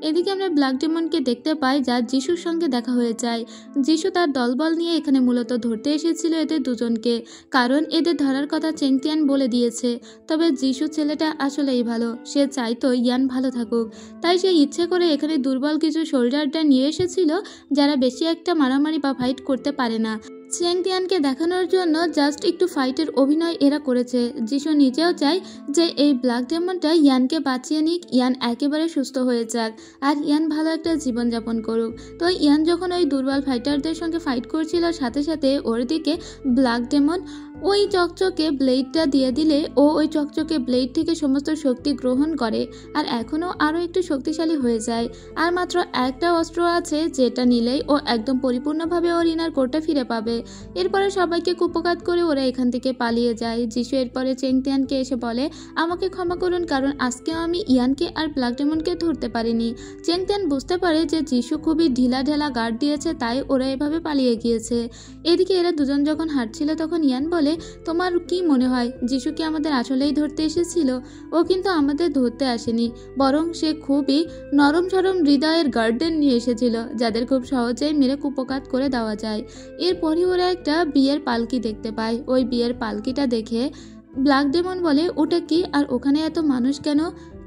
এদিকে আমরা ব্ল্যাক ডেমনকে দেখতে পাই, যার যিশুর সঙ্গে দেখা হয়ে যায়। যিশু তার দলবল নিয়ে এখানে মূলত ধরতে এসেছিল এদের দুজনকে, কারণ এদের ধরার কথা কথা চেংতিয়ান বলে দিয়েছে। তবে যিশু ছেলেটা আসলেই ভালো, সে চাইতো ইয়ান ভালো থাকুক, তাই সে ইচ্ছে করে এখানে দুর্বল কিছু সোলজারদের নিয়ে এসেছিল যারা বেশি একটা মারামারি বা ফাইট করতে পারে না। চেংতিয়ানকে দেখানোর জন্য জাস্ট একটু ফাইটের অভিনয় এরা করেছে। যিশু নিজেও চায় যে এই ব্ল্যাক ডেমনটা ইয়ানকে বাঁচিয়ে নিক, ইয়ান একেবারে সুস্থ হয়ে যাক আর ইয়ান ভালো একটা জীবনযাপন করুক। তো ইয়ান যখন ওই দুর্বল ফাইটারদের সঙ্গে ফাইট করছিল, সাথে সাথে ওর দিকে ব্ল্যাক ডেমন ওই চকচকে ব্লেডটা দিয়ে দিলে ও ওই চকচকে ব্লেড থেকে সমস্ত শক্তি গ্রহণ করে আর এখনও আরও একটু শক্তিশালী হয়ে যায়। আর মাত্র একটা অস্ত্র আছে যেটা নিলেই ও একদম পরিপূর্ণভাবে ওর ইনার কোরটা ফিরে পাবে। এরপরে সবাইকে কুপকাত করে ওরা এখান থেকে পালিয়ে যায়। যিশু এরপরে চেংতিয়ানকে এসে বলে, আমাকে ক্ষমা করুন, কারণ আজকে আমি ইয়ানকে আর ব্ল্যাক ডেমনকে ধরতে পারিনি। চেংতিয়ান বুঝতে পারে যে যিশু খুবই ঢিলা ঢালা গার্ড দিয়েছে, তাই ওরা এভাবে পালিয়ে গিয়েছে। এদিকে এরা দুজন যখন হাঁটছিল তখন ইয়ান বলে, তোমার কি মনে হয় যিশু কি আমাদের আসলেই ধরতে এসেছিল? ও কিন্তু আমাদের ধরতে আসেনি, বরং সে খুবই নরম সরম হৃদয়ের গার্ডেন নিয়ে এসেছিল যাদের খুব সহজেই মেরে কুপকাত করে দেওয়া যায়। এরপরই ওরা একটা বিয়ের পালকি দেখতে পায়। ওই বিয়ের পালকিটা দেখে ব্ল্যাক ডেমন বলে, ওটা কি আর ওখানে এত মানুষ কেন?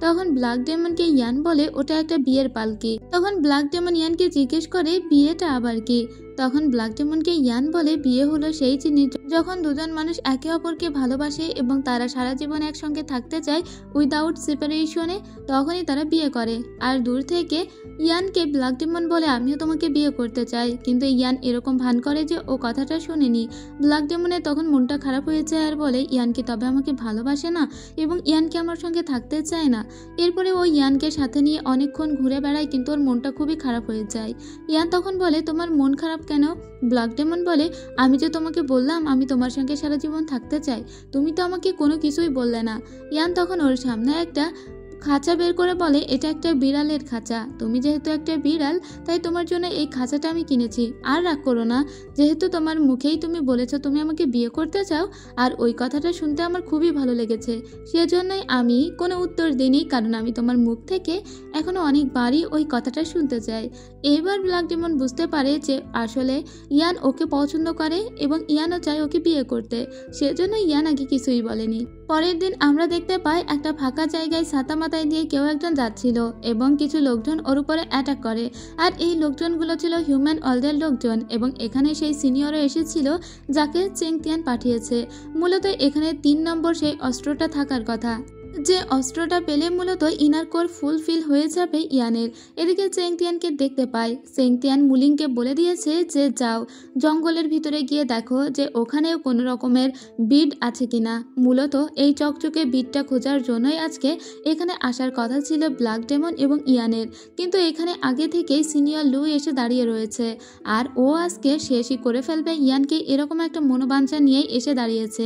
তখন ব্ল্যাক ডেমনকে ইয়ান বলে, ওটা একটা বিয়ের পালকি। তখন ব্ল্যাক ডেমন ইয়ানকে জিজ্ঞেস করে, বিয়েটা আবার কি? তখন ব্ল্যাক ডেমনকে ইয়ান বলে, বিয়ে হলো সেই জিনিস যখন দুজন মানুষ একে অপরকে ভালোবাসে এবং তারা সারা জীবন একসঙ্গে থাকতে চায় উইদাউট সেপারেশনে, তখনই তারা বিয়ে করে। আর দূর থেকে ইয়ানকে ব্ল্যাক ডেমন বলে, আমিও তোমাকে বিয়ে করতে চাই, কিন্তু ইয়ান এরকম ভান করে যে ও কথাটা শোনেনি। ব্ল্যাক ডেমনের তখন মনটা খারাপ হয়ে যায় আর বলে, ইয়ান কি তবে আমাকে ভালোবাসে না এবং ইয়ানকে আমার সঙ্গে থাকতে চায় না? এরপরে ও ইয়ানকে সাথে নিয়ে অনেকক্ষণ ঘুরে বেড়ায়, কিন্তু ওর মনটা খুবই খারাপ হয়ে যায়। ইয়ান তখন বলে, তোমার মন খারাপ কেন? ব্ল্যাক ডেমন বলে, আমি যে তোমাকে বললাম আমি তোমার সঙ্গে সারা জীবন থাকতে চাই, তুমি তো আমাকে কোনো কিছুই বললে না। ইয়ান তখন ওর সামনে একটা খাঁচা বের করে বলে, এটা একটা বিড়ালের খাঁচা, তুমি যেহেতু একটা বিড়াল তাই তোমার জন্য এই খাঁচাটা আমি কিনেছি। আর রাগ করো না, যেহেতু তোমার মুখেই তুমি বলেছো তুমি আমাকে বিয়ে করতে চাও আর ওই কথাটা শুনতে আমার খুবই ভালো লেগেছে, সেজন্যই আমি কোনো উত্তর দিইনি, কারণ আমি তোমার মুখ থেকে এখনো অনেকবারই ওই কথাটা শুনতে চাই। এবার ব্ল্যাক ডেমন বুঝতে পারে যে আসলে ইয়ান ওকে পছন্দ করে এবং ইয়ানও চায় ওকে বিয়ে করতে, সেজন্য ইয়ান আগে কিছুই বলেনি। পরের দিন আমরা দেখতে পাই একটা ফাঁকা জায়গায় ছাতা মাথায় দিয়ে কেউ একজন যাচ্ছিল এবং কিছু লোকজন ওর উপরে অ্যাটাক করে। আর এই লোকজনগুলো ছিল হিউম্যান ওয়ার্ল্ডের লোকজন এবং এখানে সেই সিনিয়রও এসেছিল যাকে চেংতিয়ান পাঠিয়েছে। মূলত এখানে 3 নম্বর সেই অস্ত্রটা থাকার কথা, যে অস্ত্রটা পেলে মূলত ইনার কোর ফুলফিল হয়ে যাবে ইয়ানের। এদিকে চেংতিয়ানকে দেখতে পায়। চেংতিয়ান মুলিংকে বলে দিয়েছে যে যাও জঙ্গলের ভিতরে গিয়ে দেখো যে ওখানেও কোনো রকমের বিড আছে কিনা। মূলত এই চকচকে বিডটা খোঁজার জন্যই আজকে এখানে আসার কথা ছিল ব্ল্যাক ডেমন এবং ইয়ানের, কিন্তু এখানে আগে থেকেই সিনিয়র লু এসে দাঁড়িয়ে রয়েছে আর ও আজকে শেষই করে ফেলবে ইয়ানকে, এরকম একটা মনোবাঞ্ছা নিয়েই এসে দাঁড়িয়েছে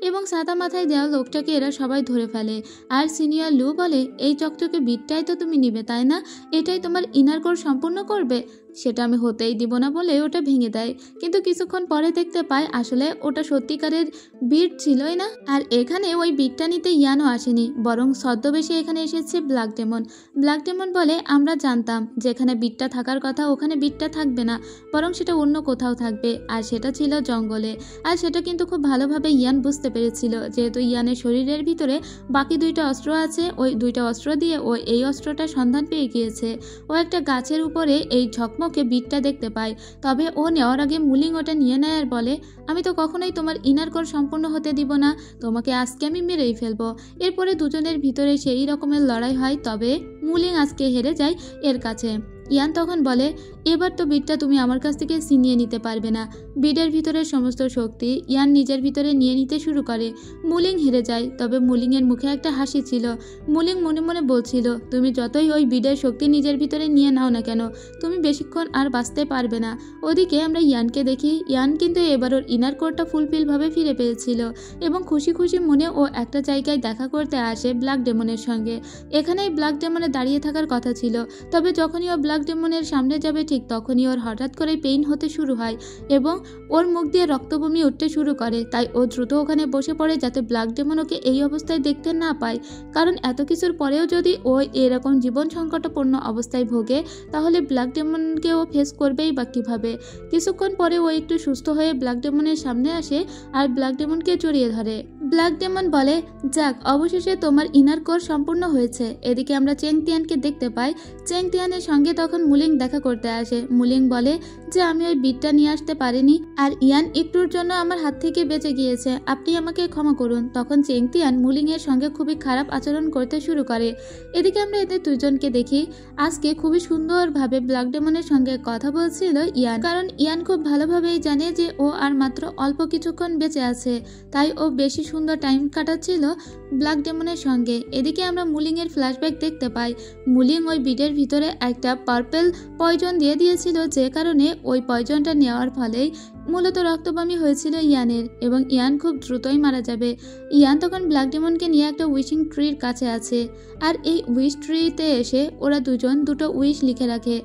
এবং সাদা মাথায় দেওয়া লোকটাকে এরা সবাই ধরে ফেলে। আর সিনিয়র লু বলে, এই চকচকে বিটটাই তো তুমি নিবে তাই না? এটাই তোমার ইনার কোর সম্পূর্ণ করবে? সেটা আমি হতেই দিব না বলে ওটা ভেঙে দেয়, কিন্তু কিছুক্ষণ পরে দেখতে পায় আসলে ওটা সত্যিকারের বিট ছিলই না। আর এখানে ওই বিটটা নিতে ইয়ানও আসেনি, বরং ছদ্মবেশে এখানে এসেছে ব্ল্যাক ডেমন। ব্ল্যাক ডেমন বলে, আমরা জানতাম যেখানে বিটটা থাকার কথা ওখানে বিটটা থাকবে না, বরং সেটা অন্য কোথাও থাকবে, আর সেটা ছিল জঙ্গলে। আর সেটা কিন্তু খুব ভালোভাবে ইয়ান বুঝতে পেরেছিল, যেহেতু ইয়ানের শরীরের ভিতরে বাকি 2টা অস্ত্র আছে, ওই 2টা অস্ত্র দিয়ে ও এই অস্ত্রটার সন্ধান পেয়ে গিয়েছে। ও একটা গাছের উপরে এই ঝকমকে বিটটা দেখতে পায়, তবে ও নেওয়ার আগে মুলিং ওটা নিয়ে নেয় আর বলে, আমি তো কখনোই তোমার ইনার কোর সম্পূর্ণ হতে দিব না, তোমাকে আজকে আমি মেরেই ফেলবো। এরপরে দুজনের ভিতরে সেই রকমের লড়াই হয়, তবে মুলিং আজকে হেরে যায় এর কাছে। ইয়ান তখন বলে, এবার তো বিটটা তুমি আমার কাছ থেকে ছিনিয়ে নিতে পারবে না। বিডের ভিতরে সমস্ত শক্তি ইয়ান নিজের ভিতরে নিয়ে নিতে শুরু করে। মুলিং হেরে যায়, তবে মুলিংয়ের মুখে একটা হাসি ছিল। মুলিং মনে মনে বলছিল, তুমি যতই ওই বিডের শক্তি নিজের ভিতরে নিয়ে নাও না কেন, তুমি বেশিক্ষণ আর বাঁচতে পারবে না। ওদিকে আমরা ইয়ানকে দেখি, ইয়ান কিন্তু এবার ওর ইনার কোরটা ফুলফিলভাবে ফিরে পেয়েছিল এবং খুশি খুশি মনে ও একটা জায়গায় দেখা করতে আসে ব্ল্যাক ডেমনের সঙ্গে। এখানেই ব্ল্যাক ডেমনে দাঁড়িয়ে থাকার কথা ছিল, তবে যখনই ও ব্ল্যাক ডেমনের সামনে যাবে ঠিক তখনই ওর হঠাৎ করে পেইন হতে শুরু হয় এবং ওর মুখ দিয়ে রক্তবমি উঠতে শুরু করে। তাই ও দ্রুত ওখানে বসে পড়ে যাতে ব্ল্যাক ডেমন ওকে এই অবস্থায় দেখতে না পায়, কারণ এত কিছুর পরেও যদি ও এরকম জীবন সংকটপূর্ণ অবস্থায় ভোগে তাহলে ব্ল্যাক ডেমনকে ও ফেস করবেই বা কীভাবে। কিছুক্ষণ পরে ও একটু সুস্থ হয়ে ব্ল্যাক ডেমনের সামনে আসে আর ব্ল্যাক ডেমনকে জড়িয়ে ধরে। ব্ল্যাক ডেমন বলে, যাক অবশেষে তোমার ইনার কোর সম্পূর্ণ হয়েছে। এদিকে আমরা চেং তিয়ানকে দেখতে পাই। চেং তিয়ানের সঙ্গে তখন মুলিং দেখা করতে আসে। মুলিং বলে যে আমি ওই বিটটা নিয়ে আসতে পারিনি, আর ইয়ান একটুর জন্য আমার হাত থেকে বেঁচে গিয়েছে, আপনি আমাকে ক্ষমা করুন। তখন চেং তিয়ান মুলিং এর সঙ্গে খুবই খারাপ আচরণ করতে শুরু করে। এদিকে আমরা এদের দুজনকে দেখি। আজকে খুবই সুন্দরভাবে ব্ল্যাক ডেমনের সঙ্গে কথা বলছিল ইয়ান, কারণ ইয়ান খুব ভালোভাবেই জানে যে ও আর মাত্র অল্প কিছুক্ষণ বেঁচে আছে, তাই ও বেশি সুন্দর টাইম কাটাচ্ছিল ব্ল্যাক ডেমনের সঙ্গে। এদিকে আমরা মুলিং এর ফ্ল্যাশব্যাক দেখতে পাই। মুলিং ওই বিডের ভিতরে একটা পার্পেল পয়জন দিয়ে দিয়েছিল, যে কারণে ওই পয়জনটা নেওয়ার ফলেই মূলত রক্তবমি হয়েছিল ইয়ানের, এবং ইয়ান খুব দ্রুতই মারা যাবে। ইয়ান তখন ব্ল্যাক ডেমনকে নিয়ে একটা উইশিং ট্রির কাছে আছে, আর এই উইশ ট্রিতে এসে ওরা দুজন দুটো উইশ লিখে রাখে,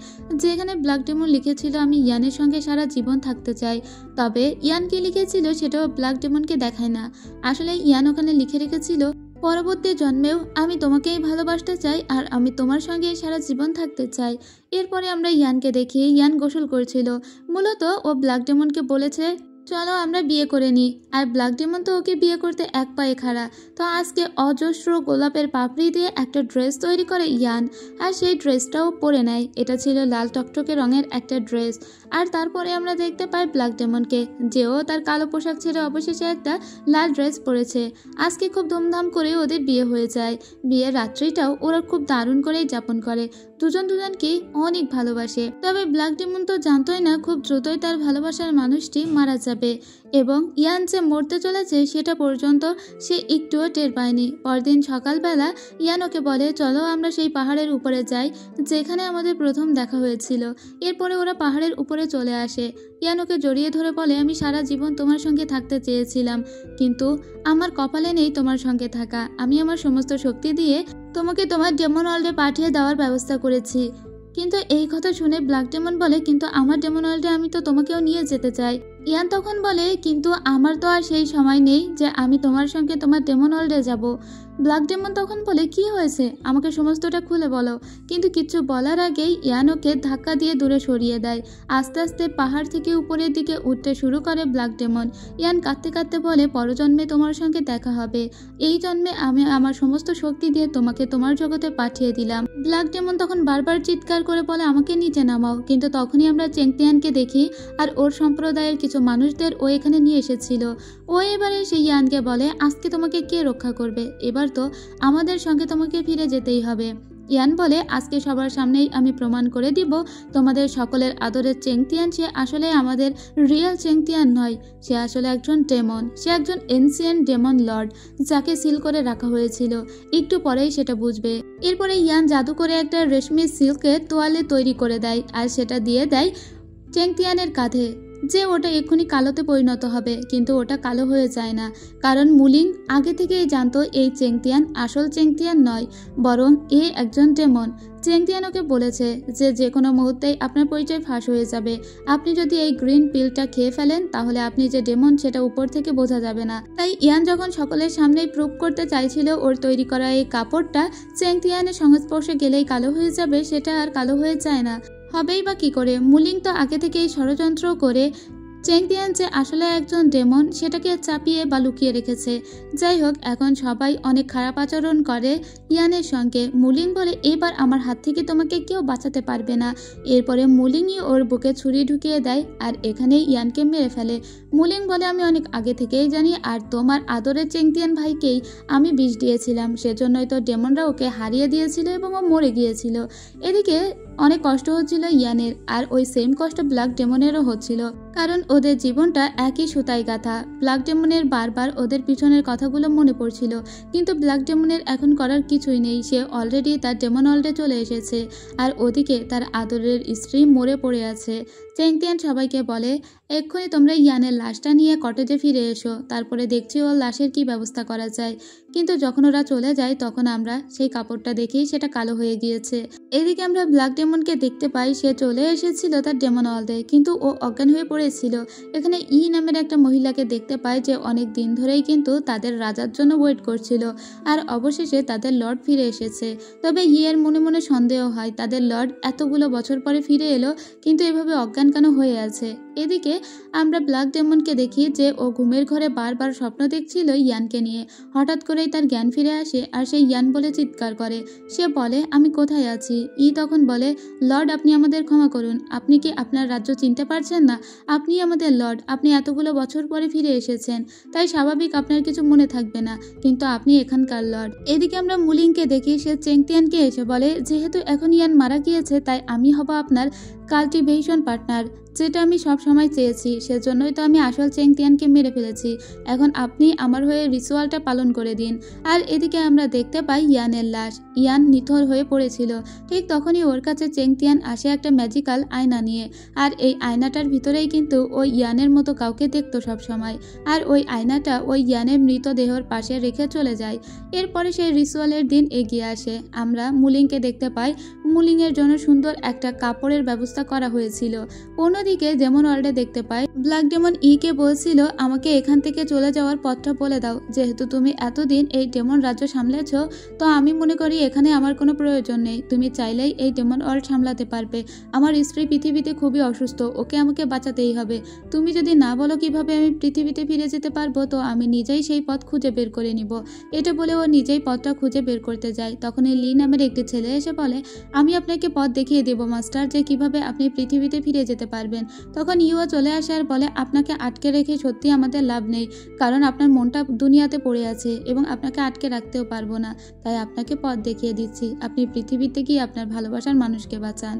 যেখানে ব্ল্যাক ডেমন লিখেছিল আমি ইয়ানের সঙ্গে সারা জীবন থাকতে চাই। তবে ইয়ান কি লিখেছিল সেটাও ব্ল্যাক ডেমনকে দেখায় না। আসলে ইয়ান ওখানে লিখে রেখেছিল পরবর্তী জন্মেও আমি তোমাকেই ভালোবাসতে চাই, আর আমি তোমার সঙ্গে সারা জীবন থাকতে চাই। এরপরে আমরা ইয়ানকে দেখি। ইয়ান গোসল করছিল। মূলত ও ব্ল্যাক ডেমনকে বলেছে চলো আমরা বিয়ে করে নিই, আর ব্ল্যাক ডেমন তো ওকে বিয়ে করতে এক পায়ে খাড়া। তো আজকে অজস্র গোলাপের পাপড়ি দিয়ে একটা ড্রেস তৈরি করে ইয়ান, আর সেই ড্রেসটাও পরে নেয়। এটা ছিল লাল টকটকে রঙের একটা ড্রেস। আর তারপরে আমরা দেখতে পাই ব্ল্যাক ডেমনকে, যেও তার কালো পোশাক ছেড়ে অবশেষে একটা লাল ড্রেস পরেছে। আজকে খুব ধুমধাম করে ওদের বিয়ে হয়ে যায়। বিয়ের রাত্রিটাও ওরা খুব দারুণ করেই যাপন করে, দুজন দুজনকে অনেক ভালোবাসে। তবে ব্ল্যাক ডেমন তো জানতোই না খুব দ্রুতই তার ভালোবাসার মানুষটি মারা যাবে, এবং ইয়ান যে মরতে চলেছে সেটা পর্যন্ত সে একটুও টের পায়নি। পরদিন সকালবেলা ইয়ান ওকে বলে চলো আমরা সেই পাহাড়ের উপরে যাই যেখানে আমাদের প্রথম দেখা হয়েছিল। এরপরে ওরা পাহাড়ের উপরে চলে আসে। ইয়ান ওকে জড়িয়ে ধরে বলে আমি সারা জীবন তোমার সঙ্গে থাকতে চেয়েছিলাম, কিন্তু আমার কপালে নেই তোমার সঙ্গে থাকা। আমি আমার সমস্ত শক্তি দিয়ে তোমাকে তোমার ডেমন ওয়ার্ল্ডে পাঠিয়ে দেওয়ার ব্যবস্থা করেছি। কিন্তু এই কথা শুনে ব্ল্যাক ডেমন বলে কিন্তু আমার ডেমন ওয়ার্ল্ডে আমি তো তোমাকেও নিয়ে যেতে চাই। ইয়ান তখন বলে কিন্তু আমার তো আর সেই সময় নেই যে আমি তোমার সঙ্গে তোমার ডেমন ওয়ার্ল্ডে যাব। ব্ল্যাক ডেমন তখন বলে কি হয়েছে আমাকে সমস্তটা খুলে বলো। কিন্তু কিছু বলার আগেই ইয়ান ওকে ধাক্কা দিয়ে দূরে সরিয়ে দেয়। আস্তে আস্তে পাহাড় থেকে উপরের দিকে উঠতে শুরু করে ব্ল্যাক ডেমন। ইয়ান কাঁদতে কাঁদতে বলে পরজন্মে তোমার সঙ্গে দেখা হবে, এই জন্মে আমি আমার সমস্ত শক্তি দিয়ে তোমাকে তোমার জগতে পাঠিয়ে দিলাম। ব্ল্যাক ডেমন তখন বারবার চিৎকার করে বলে আমাকে নিচে নামাও। কিন্তু তখনই আমরা চেং তিয়ানকে দেখি, আর ওর সম্প্রদায়ের কিছু মানুষদের ও এখানে নিয়ে এসেছিল। ও এবারে সেই ইয়ানকে বলে আজকে তোমাকে কে রক্ষা করবে, এবার তো আমাদের সঙ্গে তোমাকে ফিরে যেতেই হবে। ইয়ান বলে আজকে সবার সামনেই আমি প্রমাণ করে দিব তোমাদের সকলের আদরের চেং তিয়ান সে আসলে আমাদের রিয়েল চেং তিয়ান নয়, সে আসলে একজন ডেমন। সে একজন এনসিয়েন্ট ডেমন লর্ড, যাকে সিল করে রাখা হয়েছিল। একটু পরেই সেটা বুঝবে। এরপরে ইয়ান জাদু করে একটা রেশমি সিল্কের তোয়ালে তৈরি করে দেয়, আর সেটা দিয়ে দেয় চেং তিয়ানের কাঁধে, যে ওটা এক্ষুনি কালোতে পরিণত হবে। কিন্তু ওটা কালো হয়ে যায় না, কারণ মুলিং আগে থেকেই জানতো এই চেং তিয়ান আসল চেং তিয়ান নয়, বরং এ একজন ডেমন। চেং তিয়ান ওকে বলেছে যে কোনো মুহূর্তেই আপনার পরিচয় ফাঁস হয়ে যাবে। আপনি যদি এই গ্রিন পিলটা খেয়ে ফেলেন তাহলে আপনি যে ডেমন সেটা উপর থেকে বোঝা যাবে না। তাই ইয়ান যখন সকলের সামনেই প্রুভ করতে চাইছিল ওর তৈরি করা এই কাপড়টা চেং তিয়ানের সংস্পর্শে গেলেই কালো হয়ে যাবে, সেটা আর কালো হয়ে যায় না। হবেই বা কি করে? মুলিং তো আগে থেকেই ষড়যন্ত্র করে চেং তিয়ান যে আসলে একজন ডেমন সেটাকে চাপিয়ে বা লুকিয়ে রেখেছে। যাই হোক, এখন সবাই অনেক খারাপ আচরণ করে ইয়ানের সঙ্গে। মুলিং বলে এবার আমার হাত থেকে তোমাকে কেউ বাঁচাতে পারবে না। এরপরে মুলিংই ওর বুকে ছুরি ঢুকিয়ে দেয়, আর এখানেই ইয়ানকে মেরে ফেলে। মুলিং বলে আমি অনেক আগে থেকেই জানি, আর তোমার আদরের চেং তিয়ান ভাইকেই আমি বিষ দিয়েছিলাম, সেজন্যই তো ডেমনরা ওকে হারিয়ে দিয়েছিল এবং ও মরে গিয়েছিল। এদিকে অনেক কষ্ট হচ্ছিল ইয়ানের, আর ওই সেম কষ্ট ব্ল্যাক ডেমনেরও হচ্ছিল, কারণ ওদের জীবনটা একই সুতায় গাঁথা। ব্ল্যাক ডেমনের বারবার ওদের পিছনের কথাগুলো মনে পড়ছিল, কিন্তু ব্ল্যাক ডেমনের এখন করার কিছুই নেই। সে অলরেডি তার ডেমন ওয়ার্ল্ডে চলে এসেছে, আর ওদিকে তার আদরের স্ত্রী মরে পড়ে আছে। চেং তিয়ান সবাইকে বলে এক্ষুনি তোমরা ইয়ানের লাশটা নিয়ে কটেজে ফিরে এসো, তারপরে দেখছি ওর লাশের কি ব্যবস্থা করা যায়। কিন্তু যখন ওরা চলে যায় তখন আমরা সেই কাপড়টা দেখেই সেটা কালো হয়ে গিয়েছে। এদিকে আমরা ব্ল্যাক ডেমনকে দেখতে পাই, সে চলে এসেছিল তার ডেমন ওয়ার্ল্ডে, কিন্তু ও অজ্ঞান হয়ে পড়েছিল। এখানে ই নামের একটা মহিলাকে দেখতে পাই, যে অনেক দিন ধরেই কিন্তু তাদের রাজার জন্য ওয়েট করছিল, আর অবশেষে তাদের লর্ড ফিরে এসেছে। তবে ইয়ের মনে মনে সন্দেহ হয় তাদের লর্ড এতগুলো বছর পরে ফিরে এলো, কিন্তু এভাবে অজ্ঞান কেন হয়ে আছে। এদিকে আমরা ব্ল্যাক ডেমনকে দেখি যে ও ঘুমের ঘরে বারবার স্বপ্ন দেখছিল ইয়ানকে নিয়ে। হঠাৎ করেই তার জ্ঞান ফিরে আসে আর সেই ইয়ান বলে চিৎকার করে। সে বলে আমি কোথায় আছি। তখন বলে লর্ড আপনি আমাদের ক্ষমা করুন, আপনি কি আপনার রাজ্য চিনতে পারছেন না? আপনি আমাদের লর্ড, আপনি এতগুলো বছর পরে ফিরে এসেছেন, তাই স্বাভাবিক আপনার কিছু মনে থাকবে না, কিন্তু আপনি এখানকার লর্ড। এদিকে আমরা মুলিংকে দেখি, সে চেংতিয়ানকে এসে বলে যেহেতু এখন ইয়ান মারা গিয়েছে তাই আমি হব আপনার কাল্টিভেশন পার্টনার, যেটা আমি সব সময় চেয়েছি, সেজন্যই তো আমি আসল চেংতিয়ানকে মেরে ফেলেছি। এখন আপনি আমার হয়ে রিচুয়ালটা পালন করে দিন। আর এদিকে আমরা দেখতে পাই ইয়ানের লাশ। ইয়ান নিথর হয়ে পড়েছিল। ঠিক তখনই ওর কাছে চেংতিয়ান আসে একটা ম্যাজিক্যাল আয়না নিয়ে। আর এই আয়নাটার ভিতরেই কিন্তু ওই ইয়ানের মতো কাউকে দেখতো সব সময়। আর ওই আয়নাটা ওই ইয়ানের মৃতদেহর পাশে রেখে চলে যায়। এরপরে সেই রিচুয়ালের দিন এগিয়ে আসে। আমরা মুলিংকে দেখতে পাই। মুলিংয়ের জন্য সুন্দর একটা কাপড়ের ব্যবস্থা করা হয়েছিল। অন্যদিকে ডেমন ওয়ার্ল্ডে দেখতে পাই ব্ল্যাক ডেমন কে বলছিল আমাকে এখান থেকে চলে যাওয়ার পথটা বলে দাও, যেহেতু তুমি এতদিন এই ডেমন রাজ্য সামলেছ, তো আমি মনে করি এখানে আমার কোনো প্রয়োজন নেই, তুমি চাইলেই এই ডেমন ওয়ার্ল্ড সামলাতে পারবে। আমার স্ত্রী পৃথিবীতে খুবই অসুস্থ, ওকে আমাকে বাঁচাতেই হবে। তুমি যদি না বলো কিভাবে আমি পৃথিবীতে ফিরে যেতে পারবো, তো আমি নিজেই সেই পথ খুঁজে বের করে নিব। এটা বলে ও নিজেই পথটা খুঁজে বের করতে যায়। তখন এই লি নামের একটি ছেলে এসে বলে আমি আপনাকে পথ দেখিয়ে দেব মাস্টার, যে কিভাবে আপনি পৃথিবীতে ফিরে যেতে পারবেন। তখন ইউয়া চলে আসে আর বলে আপনাকে আটকে রেখে সত্যি আমাদের লাভ নেই, কারণ আপনার মনটা দুনিয়াতে পড়ে আছে এবং আপনাকে আটকে রাখতেও পারবো না, তাই আপনাকে পথ দেখিয়ে দিচ্ছি, আপনি পৃথিবীতে গিয়ে আপনার ভালোবাসার মানুষকে বাঁচান।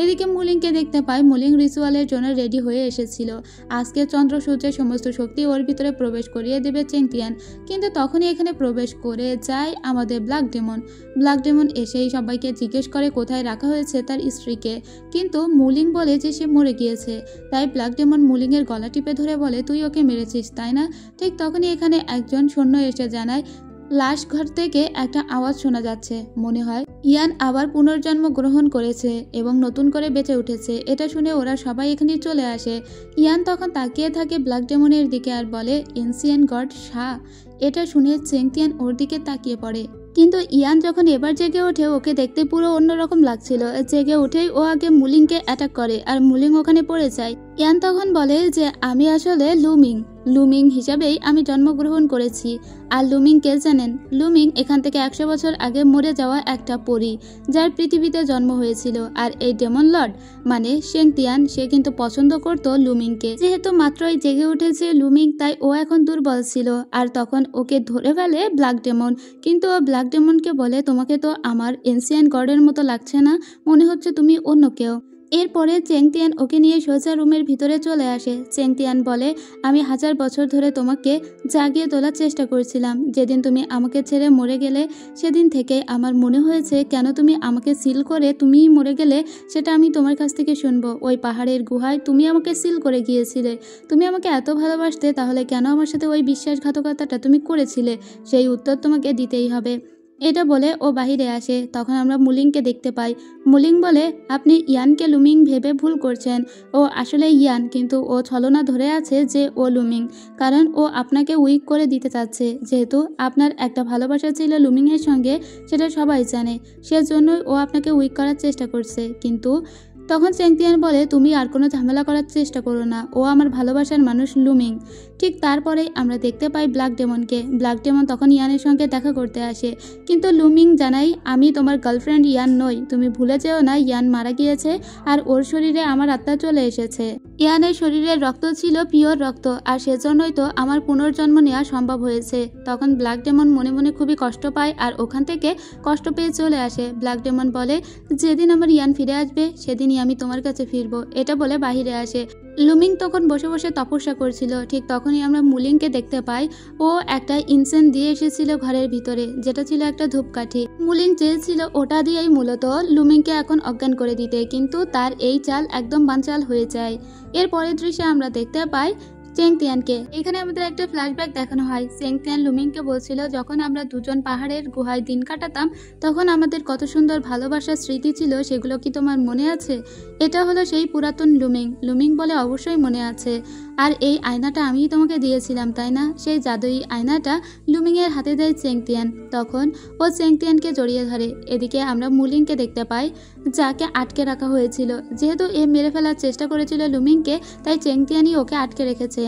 এদিকে মুলিংকে দেখতে পাই। মুলিং রিচুয়ালের জন্য রেডি হয়ে এসেছিল। আজকে চন্দ্র সূর্যের সমস্ত শক্তি ওর ভিতরে প্রবেশ করিয়ে দেবে চেংতিয়ান, কিন্তু তখনই এখানে প্রবেশ করে যায় আমাদের ব্ল্যাক ডেমন। ব্ল্যাক ডেমন এসেই সবাইকে জিজ্ঞেস করে কোথায় রাখা হয়েছে তার স্ত্রীকে, কিন্তু মুলিং বলে যে সে মরে গিয়েছে। তাই ব্ল্যাক ডেমন মুলিংয়ের গলা টিপে ধরে বলে তুই ওকে মেরেছিস তাই না? ঠিক তখনই এখানে একজন সৈন্য এসে জানায় লাশ ঘর থেকে একটা আওয়াজ শোনা যাচ্ছে, মনে হয় ইয়ান আবার পুনর্জন্ম গ্রহণ করেছে এবং নতুন করে বেঁচে উঠেছে। এটা শুনে ওরা সবাই এখানে চলে আসে। ইয়ান তখন তাকিয়ে থাকে ব্ল্যাক ডেমনের দিকে আর বলে এনসিয়েন্ট গড শাহ। এটা শুনে চেংতিয়ান ওর দিকে তাকিয়ে পড়ে, কিন্তু ইয়ান যখন এবার জেগে ওঠে ওকে দেখতে পুরো অন্যরকম লাগছিল। জেগে উঠেই ও আগে মুলিংকে অ্যাটাক করে আর মুলিং ওখানে পড়ে যায়। ইয়ান তখন বলে যে আমি আসলে লুমিং হিসাবেই আমি জন্মগ্রহণ করেছি। আর লুমিং কে জানেন? লুমিং এখান থেকে 100 বছর আগে মরে যাওয়া একটা পরী, যার পৃথিবীতে জন্ম হয়েছিল। আর এই ডেমন লর্ড মানে চেংতিয়ান, সে কিন্তু পছন্দ করতো লুমিংকে। যেহেতু মাত্রই জেগে উঠেছে লুমিং, তাই ও এখন দুর্বল ছিল। আর তখন ওকে ধরে ফেলে ব্ল্যাক ডেমন, কিন্তু ও ব্ল্যাক ডেমনকে বলে তোমাকে তো আমার এনসিয়েন্ট গডের মতো লাগছে না, মনে হচ্ছে তুমি অন্য কেউ। এরপরে চেংতিয়ান ওকে নিয়ে সোজা রুমের ভিতরে চলে আসে। চেংতিয়ান বলে আমি 1000 বছর ধরে তোমাকে জাগিয়ে তোলার চেষ্টা করছিলাম। যেদিন তুমি আমাকে ছেড়ে মরে গেলে সেদিন থেকে আমার মনে হয়েছে কেন তুমি আমাকে সিল করে তুমিই মরে গেলে সেটা আমি তোমার কাছ থেকে শুনবো। ওই পাহাড়ের গুহায় তুমি আমাকে সিল করে গিয়েছিলে। তুমি আমাকে এত ভালোবাসতে, তাহলে কেন আমার সাথে ওই বিশ্বাসঘাতকতাটা তুমি করেছিলে? সেই উত্তর তোমাকে দিতেই হবে। এটা বলে ও বাহিরে আসে। তখন আমরা মুলিংকে দেখতে পাই। মুলিং বলে আপনি ইয়ানকে লুমিং ভেবে ভুল করছেন, ও আসলে ইয়ান, কিন্তু ও ছলনা ধরে আছে যে ও লুমিং, কারণ ও আপনাকে উইক করে দিতে চাচ্ছে। যেহেতু আপনার একটা ভালোবাসা ছিল লুমিংয়ের সঙ্গে, সেটা সবাই জানে, সেজন্যই ও আপনাকে উইক করার চেষ্টা করছে। কিন্তু তখন চেংতিয়ান বলে তুমি আর কোনো ঝামেলা করার চেষ্টা করো না, ও আমার ভালোবাসার মানুষ লুমিং। ঠিক তারপরেই আমরা দেখতে পাই ব্ল্যাক ডেমনকে। ব্ল্যাক ডেমন তখন ইয়ানের সঙ্গে দেখা করতে আসে, কিন্তু লুমিং জানাই আমি তোমার গার্লফ্রেন্ড ইয়ান নই, তুমি ভুলে যেও না ইয়ান মারা গিয়েছে আর ওর শরীরে আমার আত্মা চলে এসেছে। ইয়ানের শরীরের রক্ত ছিল পিওর রক্ত, আর সেজন্যই তো আমার পুনর্জন্ম নেওয়া সম্ভব হয়েছে। তখন ব্ল্যাক ডেমন মনে মনে খুবই কষ্ট পায় আর ওখান থেকে কষ্ট পেয়ে চলে আসে। ব্ল্যাক ডেমন বলে যেদিন আমার ইয়ান ফিরে আসবে সেদিনই আমি তোমার কাছে ফিরবো। এটা বলে বাহিরে আসে। লুমিং তখন বসে বসে তপস্যা করছিল। ঠিক তখনই আমরা মুলিংকে দেখতে পাই। ও একটা ইনসেন্স দিয়ে এসেছিল ঘরের ভিতরে, যেটা ছিল একটা ধূপকাঠি। মুলিং চেয়েছিল ওটা দিয়েই মূলত লুমিংকে এখন অজ্ঞান করে দিতে, কিন্তু তার এই চাল একদম বানচাল হয়ে যায়। এর পরের দৃশ্যে আমরা দেখতে পাই চেংতিয়ানকে। এখানে আমাদের একটা ফ্ল্যাশব্যাক দেখানো হয়। চেংতিয়ান লুমিংকে বলছিল, যখন আমরা দুজন পাহাড়ের গুহায় দিন কাটাতাম তখন আমাদের কত সুন্দর ভালোবাসার স্মৃতি ছিল, সেগুলো কি তোমার মনে আছে? এটা হলো সেই পুরাতন লুমিং। লুমিং বলে, অবশ্যই মনে আছে। আর এই আয়নাটা আমিই তোমাকে দিয়েছিলাম, তাই না? সেই জাদুই আয়নাটা লুমিংয়ের হাতে দেয় চেংতিয়ান। তখন ও চেংতিয়ানকে জড়িয়ে ধরে। এদিকে আমরা মুলিংকে দেখতে পাই, যাকে আটকে রাখা হয়েছিল। যেহেতু এ মেরে ফেলার চেষ্টা করেছিল লুমিংকে, তাই চেংতিয়ানই ওকে আটকে রেখেছে।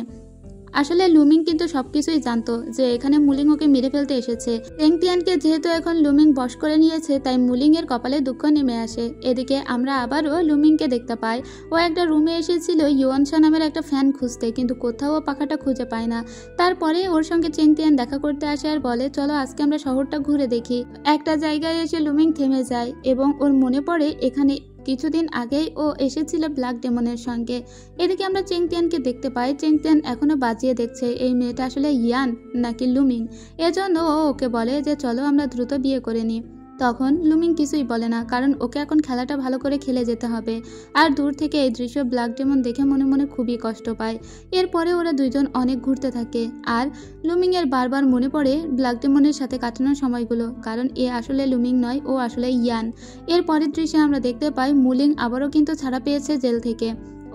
আসলে লুমিং কিন্তু সবকিছুই জানতো যে এখানে মুলিং ওকে মেরে ফেলতে এসেছে। চেংতিয়ানকে যেহেতু এখন লুমিং বশ করে নিয়েছে, তাই মুলিং এর কপালে দুঃখ নেমে আসে। এদিকে আমরা আবারও লুমিংকে দেখতে পাই। ও একটা রুমে এসেছিল ইউয়ানশা নামের একটা ফ্যান খুঁজতে, কিন্তু কোথাও ও পাখাটা খুঁজে পায় না। তারপরে ওর সঙ্গে চেংতিয়ান দেখা করতে আসে আর বলে, চলো আজকে আমরা শহরটা ঘুরে দেখি। একটা জায়গায় এসে লুমিং থেমে যায় এবং ওর মনে পড়ে এখানে কিছুদিন আগেই ও এসেছিল ব্ল্যাক ডেমনের সঙ্গে। এদিকে আমরা চেংতিয়ানকে দেখতে পাই। চেংতিয়ান এখনো বাজিয়ে দেখছে এই মেয়েটা আসলে ইয়ান নাকি লুমিং। এজন্য ও ওকে বলে যে চলো আমরা দ্রুত বিয়ে করে নিই। তখন লুমিং কিছুই বলে না, কারণ ওকে এখন খেলাটা ভালো করে খেলে যেতে হবে। আর দূর থেকে এই দৃশ্য ব্ল্যাক ডেমন দেখে মনে মনে খুবই কষ্ট পায়। এরপরে ওরা দুইজন অনেক ঘুরতে থাকে আর লুমিং এর বারবার মনে পড়ে ব্ল্যাক ডেমনের সাথে কাটানো সময়গুলো, কারণ এ আসলে লুমিং নয়, ও আসলে ইয়ান। এর পরের দৃশ্যে আমরা দেখতে পাই মুলিং আবারও কিন্তু ছাড়া পেয়েছে জেল থেকে।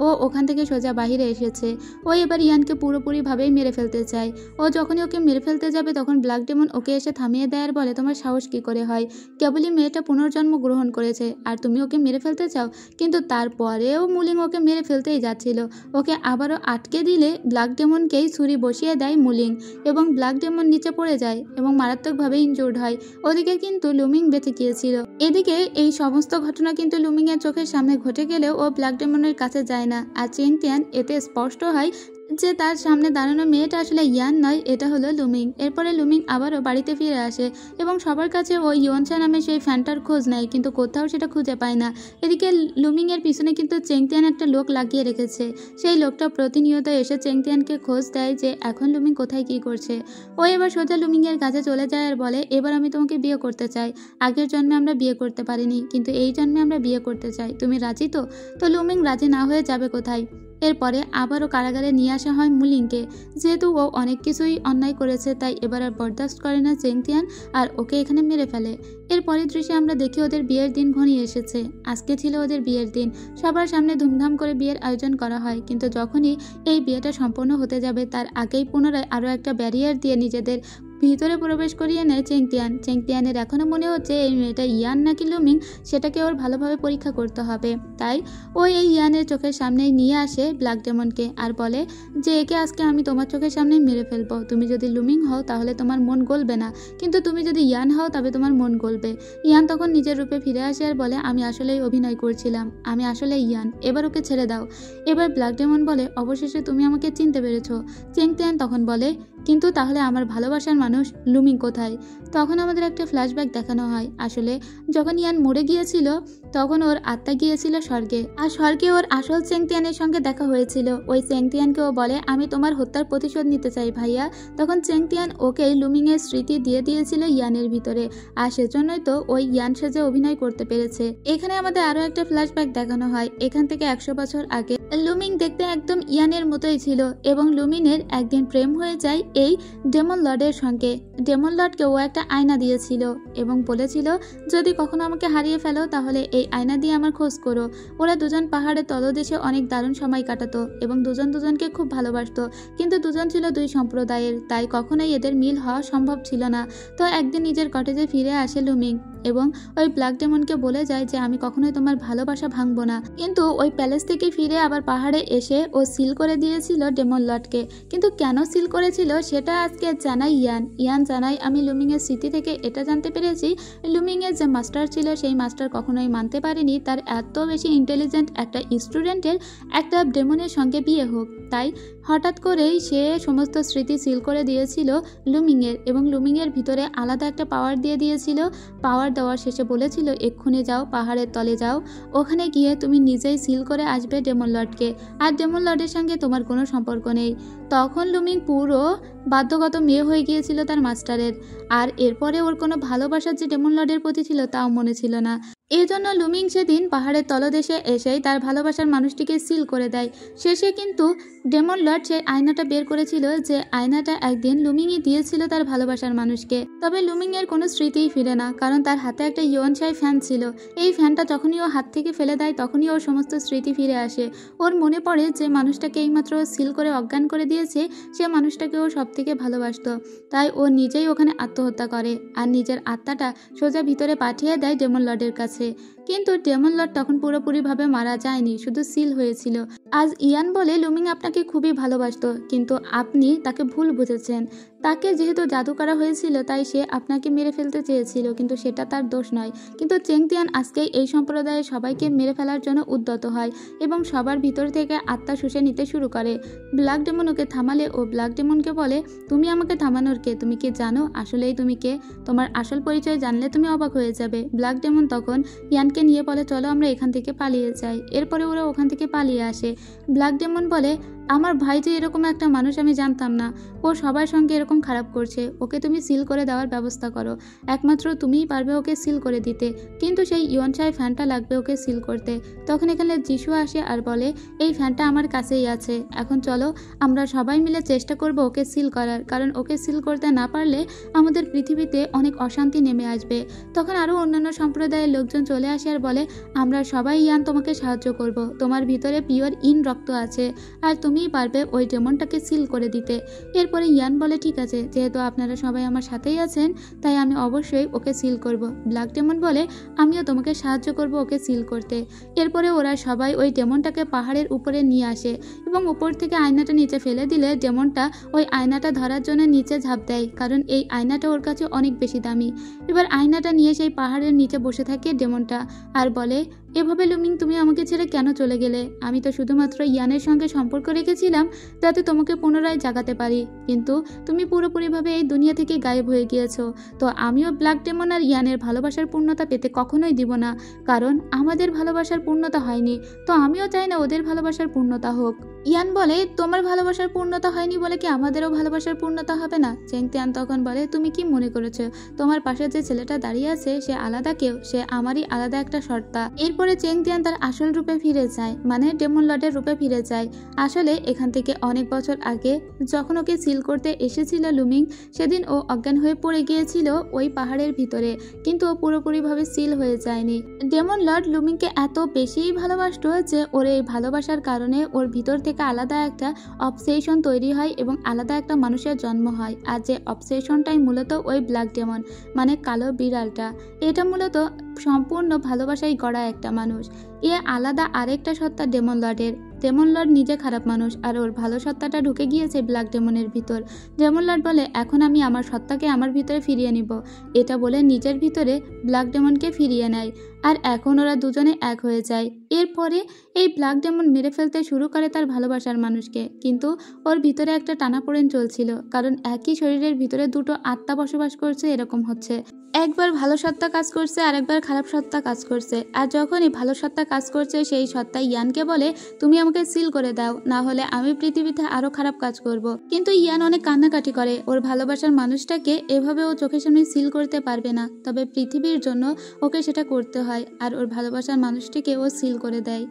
ও ওখান থেকে সোজা বাহিরে এসেছে। ও এবার ইয়ানকে পুরোপুরিভাবেই মেরে ফেলতে চায়। ও যখনই ওকে মেরে ফেলতে যাবে তখন ব্ল্যাক ডেমন ওকে এসে থামিয়ে দেয় আর বলে, তোমার সাহস কি করে হয়? কেবলই মেয়েটা পুনর্জন্ম গ্রহণ করেছে আর তুমি ওকে মেরে ফেলতে চাও? কিন্তু তারপরেও মুলিং ওকে মেরে ফেলতেই যাচ্ছিল। ওকে আবারও আটকে দিলে ব্ল্যাক ডেমনকেই ছুরি বসিয়ে দেয় মুলিং এবং ব্ল্যাক ডেমন নিচে পড়ে যায় এবং মারাত্মকভাবে ইনজুর্ড হয়। ওদিকে কিন্তু লুমিং বেঁচে গিয়েছিল। এদিকে এই সমস্ত ঘটনা কিন্তু লুমিং এর চোখের সামনে ঘটে গেলেও ও ব্ল্যাক ডেমনের কাছে যায় না। আর চেংতিয়ান এতে স্পষ্ট হয় যে তার সামনে দাঁড়ানো মেয়েটা আসলে ইয়ান নয়, এটা হলো লুমিং। এরপরে লুমিং আবারও বাড়িতে ফিরে আসে এবং সবার কাছে ওই ইউয়ানশা নামে সেই ফ্যানটার খোঁজ নেয়, কিন্তু কোথাও সেটা খুঁজে পায় না। এদিকে লুমিং এর পিছনে কিন্তু চেংতিয়ান একটা লোক লাগিয়ে রেখেছে। সেই লোকটা প্রতিনিয়ত এসে চেংতিয়ানকে খোঁজ দেয় যে এখন লুমিং কোথায় কি করছে। ও এবার সোজা লুমিং এর কাছে চলে যায় আর বলে, এবার আমি তোমাকে বিয়ে করতে চাই। আগের জন্মে আমরা বিয়ে করতে পারিনি, কিন্তু এই জন্মে আমরা বিয়ে করতে চাই। তুমি রাজি তো? তো লুমিং রাজি না হয়ে যাবে কোথায়? এরপরে আবারও কারাগারে নিয়ে আসা হয় মুলিংকে। যেহেতু ও অনেক কিছুই অন্যায় করেছে, তাই এবার আর বরদাস্ত করে না চেংতিয়ান আর ওকে এখানে মেরে ফেলে। এরপরের দৃশ্যে আমরা দেখি ওদের বিয়ের দিন ঘনিয়ে এসেছে। আজকে ছিল ওদের বিয়ের দিন। সবার সামনে ধুমধাম করে বিয়ের আয়োজন করা হয়, কিন্তু যখনই এই বিয়েটা সম্পন্ন হতে যাবে তার আগেই পুনরায় আরও একটা ব্যারিয়ার দিয়ে নিজেদের ভিতরে প্রবেশ করিয়ে নেয় চেংতিয়ান। চেংতিয়ানের এখনও মনে হচ্ছে এই মেয়েটা ইয়ান নাকি লুমিং সেটাকে ওর ভালোভাবে পরীক্ষা করতে হবে। তাই ও এই ইয়ানের চোখের সামনে নিয়ে আসে ব্ল্যাক ডেমনকে আর বলে যে একে আজকে আমি তোমার চোখের সামনে মেরে ফেলবো। তুমি যদি লুমিং হও তাহলে তোমার মন গলবে না, কিন্তু তুমি যদি ইয়ান হও তবে তোমার মন গলবে। ইয়ান তখন নিজের রূপে ফিরে আসে আর বলে, আমি আসলেই অভিনয় করছিলাম, আমি আসলে ইয়ান, এবার ওকে ছেড়ে দাও। এবার ব্ল্যাক ডেমন বলে, অবশেষে তুমি আমাকে চিনতে পেরেছো। চেংতিয়ান তখন বলে, কিন্তু তাহলে আমার ভালোবাসার মানুষ লুমিং কোথায়? তখন আমাদের একটা ফ্ল্যাশব্যাক দেখানো হয়। আসলে যখন ইয়ান মরে গিয়েছিল তখন ওর আত্মা গিয়েছিল স্বর্গে, আর স্বর্গে ওর আসল চেংতিয়ানের সঙ্গে দেখা হয়েছিল। ওই চেংতিয়ানকে ও বলে, আমি তোমার হত্যার প্রতিশোধ নিতে চাই ভাইয়া। তখন চেংতিয়ান ওকে লুমিং এর স্মৃতি দিয়ে দিয়েছিল ইয়ানের ভিতরে, আর সেজন্যই তো ওই ইয়ান সেজে অভিনয় করতে পেরেছে। এখানে আমাদের আরো একটা ফ্ল্যাশব্যাক দেখানো হয়। এখান থেকে 100 বছর আগে লুমিং দেখতে একদম ইয়ানের মতোই ছিল এবং লুমিনের একদিন প্রেম হয়ে যায় এই ডেমন লর্ডের সঙ্গে। ডেমন লর্ডকে ও একটা আয়না দিয়েছিল এবং বলেছিল, যদি কখনো আমাকে হারিয়ে ফেলো তাহলে এই আয়না দিয়ে আমার খোঁজ করো। ওরা দুজন পাহাড়ের তলদেশে অনেক দারুণ সময় কাটাতো এবং দুজন দুজনকে খুব ভালোবাসতো, কিন্তু দুজন ছিল দুই সম্প্রদায়ের, তাই কখনোই এদের মিল হওয়া সম্ভব ছিল না। তো একদিন নিজের কটেজে ফিরে আসে লুমিং এবং ওই ব্ল্যাক ডেমনকে বলে যায় যে আমি কখনোই তোমার ভালোবাসা ভাঙবো না। কিন্তু ওই প্যালেস থেকে ফিরে আবার পাহাড়ে এসে ও সিল করে দিয়েছিল ডেমন লর্ডকে। কিন্তু কেন সিল করেছিল সেটা আজকে জানাই ইয়ান জানাই, আমি লুমিং এর স্মৃতি থেকে এটা জানতে পেরেছি, লুমিং এর যে মাস্টার ছিল সেই মাস্টার কখনোই মানতে পারেনি তার এত বেশি ইন্টেলিজেন্ট একটা স্টুডেন্টের একটা ডেমনের সঙ্গে বিয়ে হোক। তাই হঠাৎ করেই সে সমস্ত স্মৃতি সিল করে দিয়েছিল লুমিং এর এবং লুমিং এর ভিতরে আলাদা একটা পাওয়ার দিয়ে দিয়েছিল। পাওয়ার দেওয়ার শেষে বলেছিল, এক্ষুনি যাও পাহাড়ের তলে যাও, ওখানে গিয়ে তুমি নিজেই সিল করে আসবে ডেমন লর্ডকে, আর ডেমন লর্ডের সঙ্গে তোমার কোনো সম্পর্ক নেই। তখন লুমিং পুরো বাধ্যগত মেয়ে হয়ে গিয়েছিল তার মাস্টারের, আর এরপরে ওর কোনো ভালোবাসার যে ডেমন লর্ডের প্রতি ছিল তাও মনে ছিল না। এই জন্য লুমিং সেদিন পাহাড়ের তলদেশে এসেই তার ভালোবাসার মানুষটিকে সিল করে দেয়। শেষে কিন্তু ডেমন লর্ড সেই আয়নাটা বের করেছিল, যে আয়নাটা একদিন লুমিংই দিয়েছিল তার ভালোবাসার মানুষকে। তবে লুমিং এর কোনো স্মৃতিই ফিরে না, কারণ তার হাতে একটা ইয়নশাই ফ্যান ছিল। এই ফ্যানটা যখনই ও হাত থেকে ফেলে দেয় তখনই ওর সমস্ত স্মৃতি ফিরে আসে। ওর মনে পড়ে যে মানুষটাকে এইমাত্র সিল করে অজ্ঞান করে দিয়েছে, সে মানুষটাকে ও সব থেকে ভালোবাসত। তাই ও নিজেই ওখানে আত্মহত্যা করে আর নিজের আত্মাটা সোজা ভিতরে পাঠিয়ে দেয় ডেমন লর্ডের কাছে। কিন্তু ডেমন লর্ড তখন পুরোপুরিভাবে মারা যায়নি, শুধু সিল হয়েছিল। আজ ইয়ান বলে লুমিং আপনাকে খুবই ভালোবাসতো, কিন্তু আপনি তাকে ভুল বুঝেছেন। তাকে যেহেতু জাদু করা হয়েছিল তাই সে আপনাকে মেরে ফেলতে চেয়েছিল, কিন্তু সেটা তার দোষ নয়। কিন্তু চেংতিয়ান আজকে এই সম্প্রদায়ের সবাইকে মেরে ফেলার জন্য উদ্যত হয় এবং সবার ভিতর থেকে আত্মা শুষে নিতে শুরু করে। ব্ল্যাক ডেমন ওকে থামালে ও ব্ল্যাক ডেমনকে বলে, তুমি আমাকে থামানোর কে? তুমি কি জানো আসলেই তুমি কে? তোমার আসল পরিচয় জানলে তুমি অবাক হয়ে যাবে। ব্ল্যাক ডেমন তখন ইয়ানকে নিয়ে বলে, চলো আমরা এখান থেকে পালিয়ে যাই। এরপরে ওরা ওখান থেকে পালিয়ে আসে। ব্ল্যাক ডেমন বলে, আমার ভাই যে এরকম একটা মানুষ আমি জানতাম না, ও সবার সঙ্গে এরকম খারাপ করছে। ওকে তুমি সিল করে দেওয়ার ব্যবস্থা করো, একমাত্র তুমিই পারবে ওকে সিল করে দিতে, কিন্তু সেই ইয়নশাই ফ্যানটা লাগবে ওকে সিল করতে। তখন এখানে যিশু আসে আর বলে, এই ফ্যানটা আমার কাছেই আছে, এখন চলো আমরা সবাই মিলে চেষ্টা করব ওকে সিল করার, কারণ ওকে সিল করতে না পারলে আমাদের পৃথিবীতে অনেক অশান্তি নেমে আসবে। তখন আরও অন্যান্য সম্প্রদায়ের লোকজন চলে আসে আর বলে, আমরা সবাই ইয়ান তোমাকে সাহায্য করব, তোমার ভিতরে পিওর ইন রক্ত আছে আর তুমিই পারবে ওই ডেমনটাকে সিল করে দিতে। এরপরে ইয়ান বলে, ঠিক আছে, যেহেতু আপনারা সবাই আমার সাথেই আছেন তাই আমি অবশ্যই ওকে সিল করব। ব্ল্যাক ডেমন বলে, আমিও তোমাকে সাহায্য করব ওকে সিল করতে। এরপরে ওরা সবাই ওই ডেমনটাকে পাহাড়ের উপরে নিয়ে আসে এবং উপর থেকে আয়নাটা নিচে ফেলে দিলে ডেমনটা ওই আয়নাটা ধরার জন্য নিচে ঝাঁপ দেয়, কারণ এই আয়নাটা ওর কাছে অনেক বেশি দামি। এবার আয়নাটা নিয়ে সেই পাহাড়ের নিচে বসে থাকে ডেমনটা আর বলে, এভাবে লুমিং তুমি আমাকে ছেড়ে কেন চলে গেলে? আমি তো শুধুমাত্র ইয়ানের সঙ্গে সম্পর্ক রেখেছিলাম যাতে তোমাকে পুনরায় জাগাতে পারি, কিন্তু তুমি পুরোপুরিভাবে এই দুনিয়া থেকে গায়েব হয়ে গিয়েছো। তো আমিও ব্ল্যাক ডেমন আর ইয়ানের ভালোবাসার পূর্ণতা পেতে কখনোই দিব না, কারণ আমাদের ভালোবাসার পূর্ণতা হয়নি, তো আমিও চাই না ওদের ভালোবাসার পূর্ণতা হোক। ইয়ান বলে, তোমার ভালোবাসার পূর্ণতা হয়নি বলে কি আমাদেরও ভালোবাসার পূর্ণতা হবে না? চেংতিয়ান তখন বলে, তুমি কি মনে করেছো তোমার পাশে যে ছেলেটা দাঁড়িয়ে আছে সে আলাদা কেউ? সে আমারই আলাদা একটা সত্তা। এরপরে চেংতিয়ান তার আসল রূপে ফিরে যায়, মানে ডেমন লর্ডের রূপে ফিরে যায়। আসলে এখান থেকে অনেক বছর আগে যখন ওকে সিল করতে এসেছিল লুমিং, সেদিন ও অজ্ঞান হয়ে পড়ে গিয়েছিল ওই পাহাড়ের ভিতরে, কিন্তু ও পুরোপুরিভাবে সিল হয়ে যায়নি। ডেমন লর্ড লুমিংকে এত বেশিই ভালোবাসতো যে ওর এই ভালোবাসার কারণে ওর ভিতর থেকে আলাদা একটা অবসেশন তৈরি হয় এবং আলাদা একটা মানুষের জন্ম হয়। আর যে অবসেশনটাই মূলত ওই ব্ল্যাক ডেমন, মানে কালো বিড়ালটা, এটা মূলত সম্পূর্ণ ভালোবাসায় গড়া একটা মানুষ। এ আলাদা আরেকটা সত্তা ডেমন লর্ডের। ডেমন লর্ড নিজে খারাপ মানুষ আর ওর ভালো সত্তাটা ঢুকে গিয়েছে ব্ল্যাক ডেমনের ভিতর। ডেমন লর্ড বলে, এখন আমি আমার সত্তাকে আমার ভিতরে ফিরিয়ে নিব। এটা বলে নিজের ভিতরে ব্ল্যাক ডেমনকে ফিরিয়ে নেয় আর এখন ওরা দুজনে এক হয়ে যায়। এরপরে এই ব্ল্যাক ডেমন মেরে ফেলতে শুরু করে তার ভালোবাসার মানুষকে, কিন্তু ওর ভিতরে একটা টানাপোড়েন চলছিল, কারণ একই শরীরের ভিতরে দুটো আত্মা বসবাস করছে। এরকম হচ্ছে, একবার ভালো সত্তা কাজ করছে আর একবার খারাপ সত্তা কাজ করছে। আর যখনই ভালো সত্তা কাজ করছে সেই সত্তা ইয়ানকে বলে, তুমি আমাকে সিল করে দাও, না হলে আমি পৃথিবীতে আরো খারাপ কাজ করব। কিন্তু ইয়ান অনেক কান্নাকাটি করে, ওর ভালোবাসার মানুষটাকে এভাবে ও চোখের সামনে সিল করতে পারবে না, তবে পৃথিবীর জন্য ওকে সেটা করতে হয় আর ওর ভালোবাসার মানুষটিকে ও সিল করে দেয়।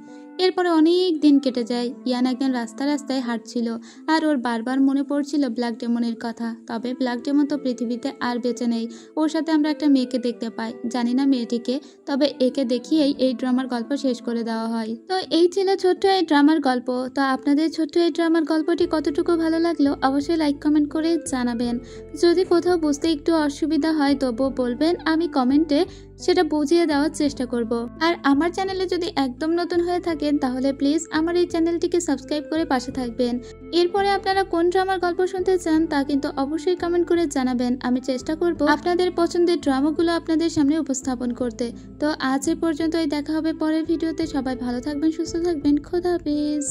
এরপরে অনেক দিন কেটে যায়। ইয়ান একদিন রাস্তায় হাঁটছিল আর ওর বারবার মনে পড়ছিল ব্ল্যাক ডেমনের কথা। তবে ব্ল্যাক ডেমন তো পৃথিবীতে আর বেঁচে নেই। ওর সাথে আমরা একটা মেয়েকে দেখতে পাই, জানি না মেয়েটিকে, তবে একে দেখিয়েই এই ড্রামার গল্প শেষ করে দেওয়া হয়। তো এই ছিল ছোট্ট এই ড্রামার গল্প। তো আপনাদের ছোট্ট এই ড্রামার গল্পটি কতটুকু ভালো লাগলো অবশ্যই লাইক কমেন্ট করে জানাবেন। যদি কোথাও বুঝতে একটু অসুবিধা হয় তবুও বলবেন, আমি কমেন্টে সেটা বুঝিয়ে দেওয়ার চেষ্টা করব। আর আমার চ্যানেলে যদি একদম নতুন হয়ে থাকেন তাহলে প্লিজ আমার এই চ্যানেলটিকে সাবস্ক্রাইব করে পাশে থাকবেন। এরপরে আপনারা কোন ড্রামার গল্প শুনতে চান তা কিন্তু অবশ্যই কমেন্ট করে জানাবেন। আমি চেষ্টা করব আপনাদের পছন্দের ড্রামাগুলো আপনাদের সামনে উপস্থাপন করতে। তো আজ এ পর্যন্তই, দেখা হবে পরের ভিডিওতে। সবাই ভালো থাকবেন, সুস্থ থাকবেন, খোদা হাফেজ।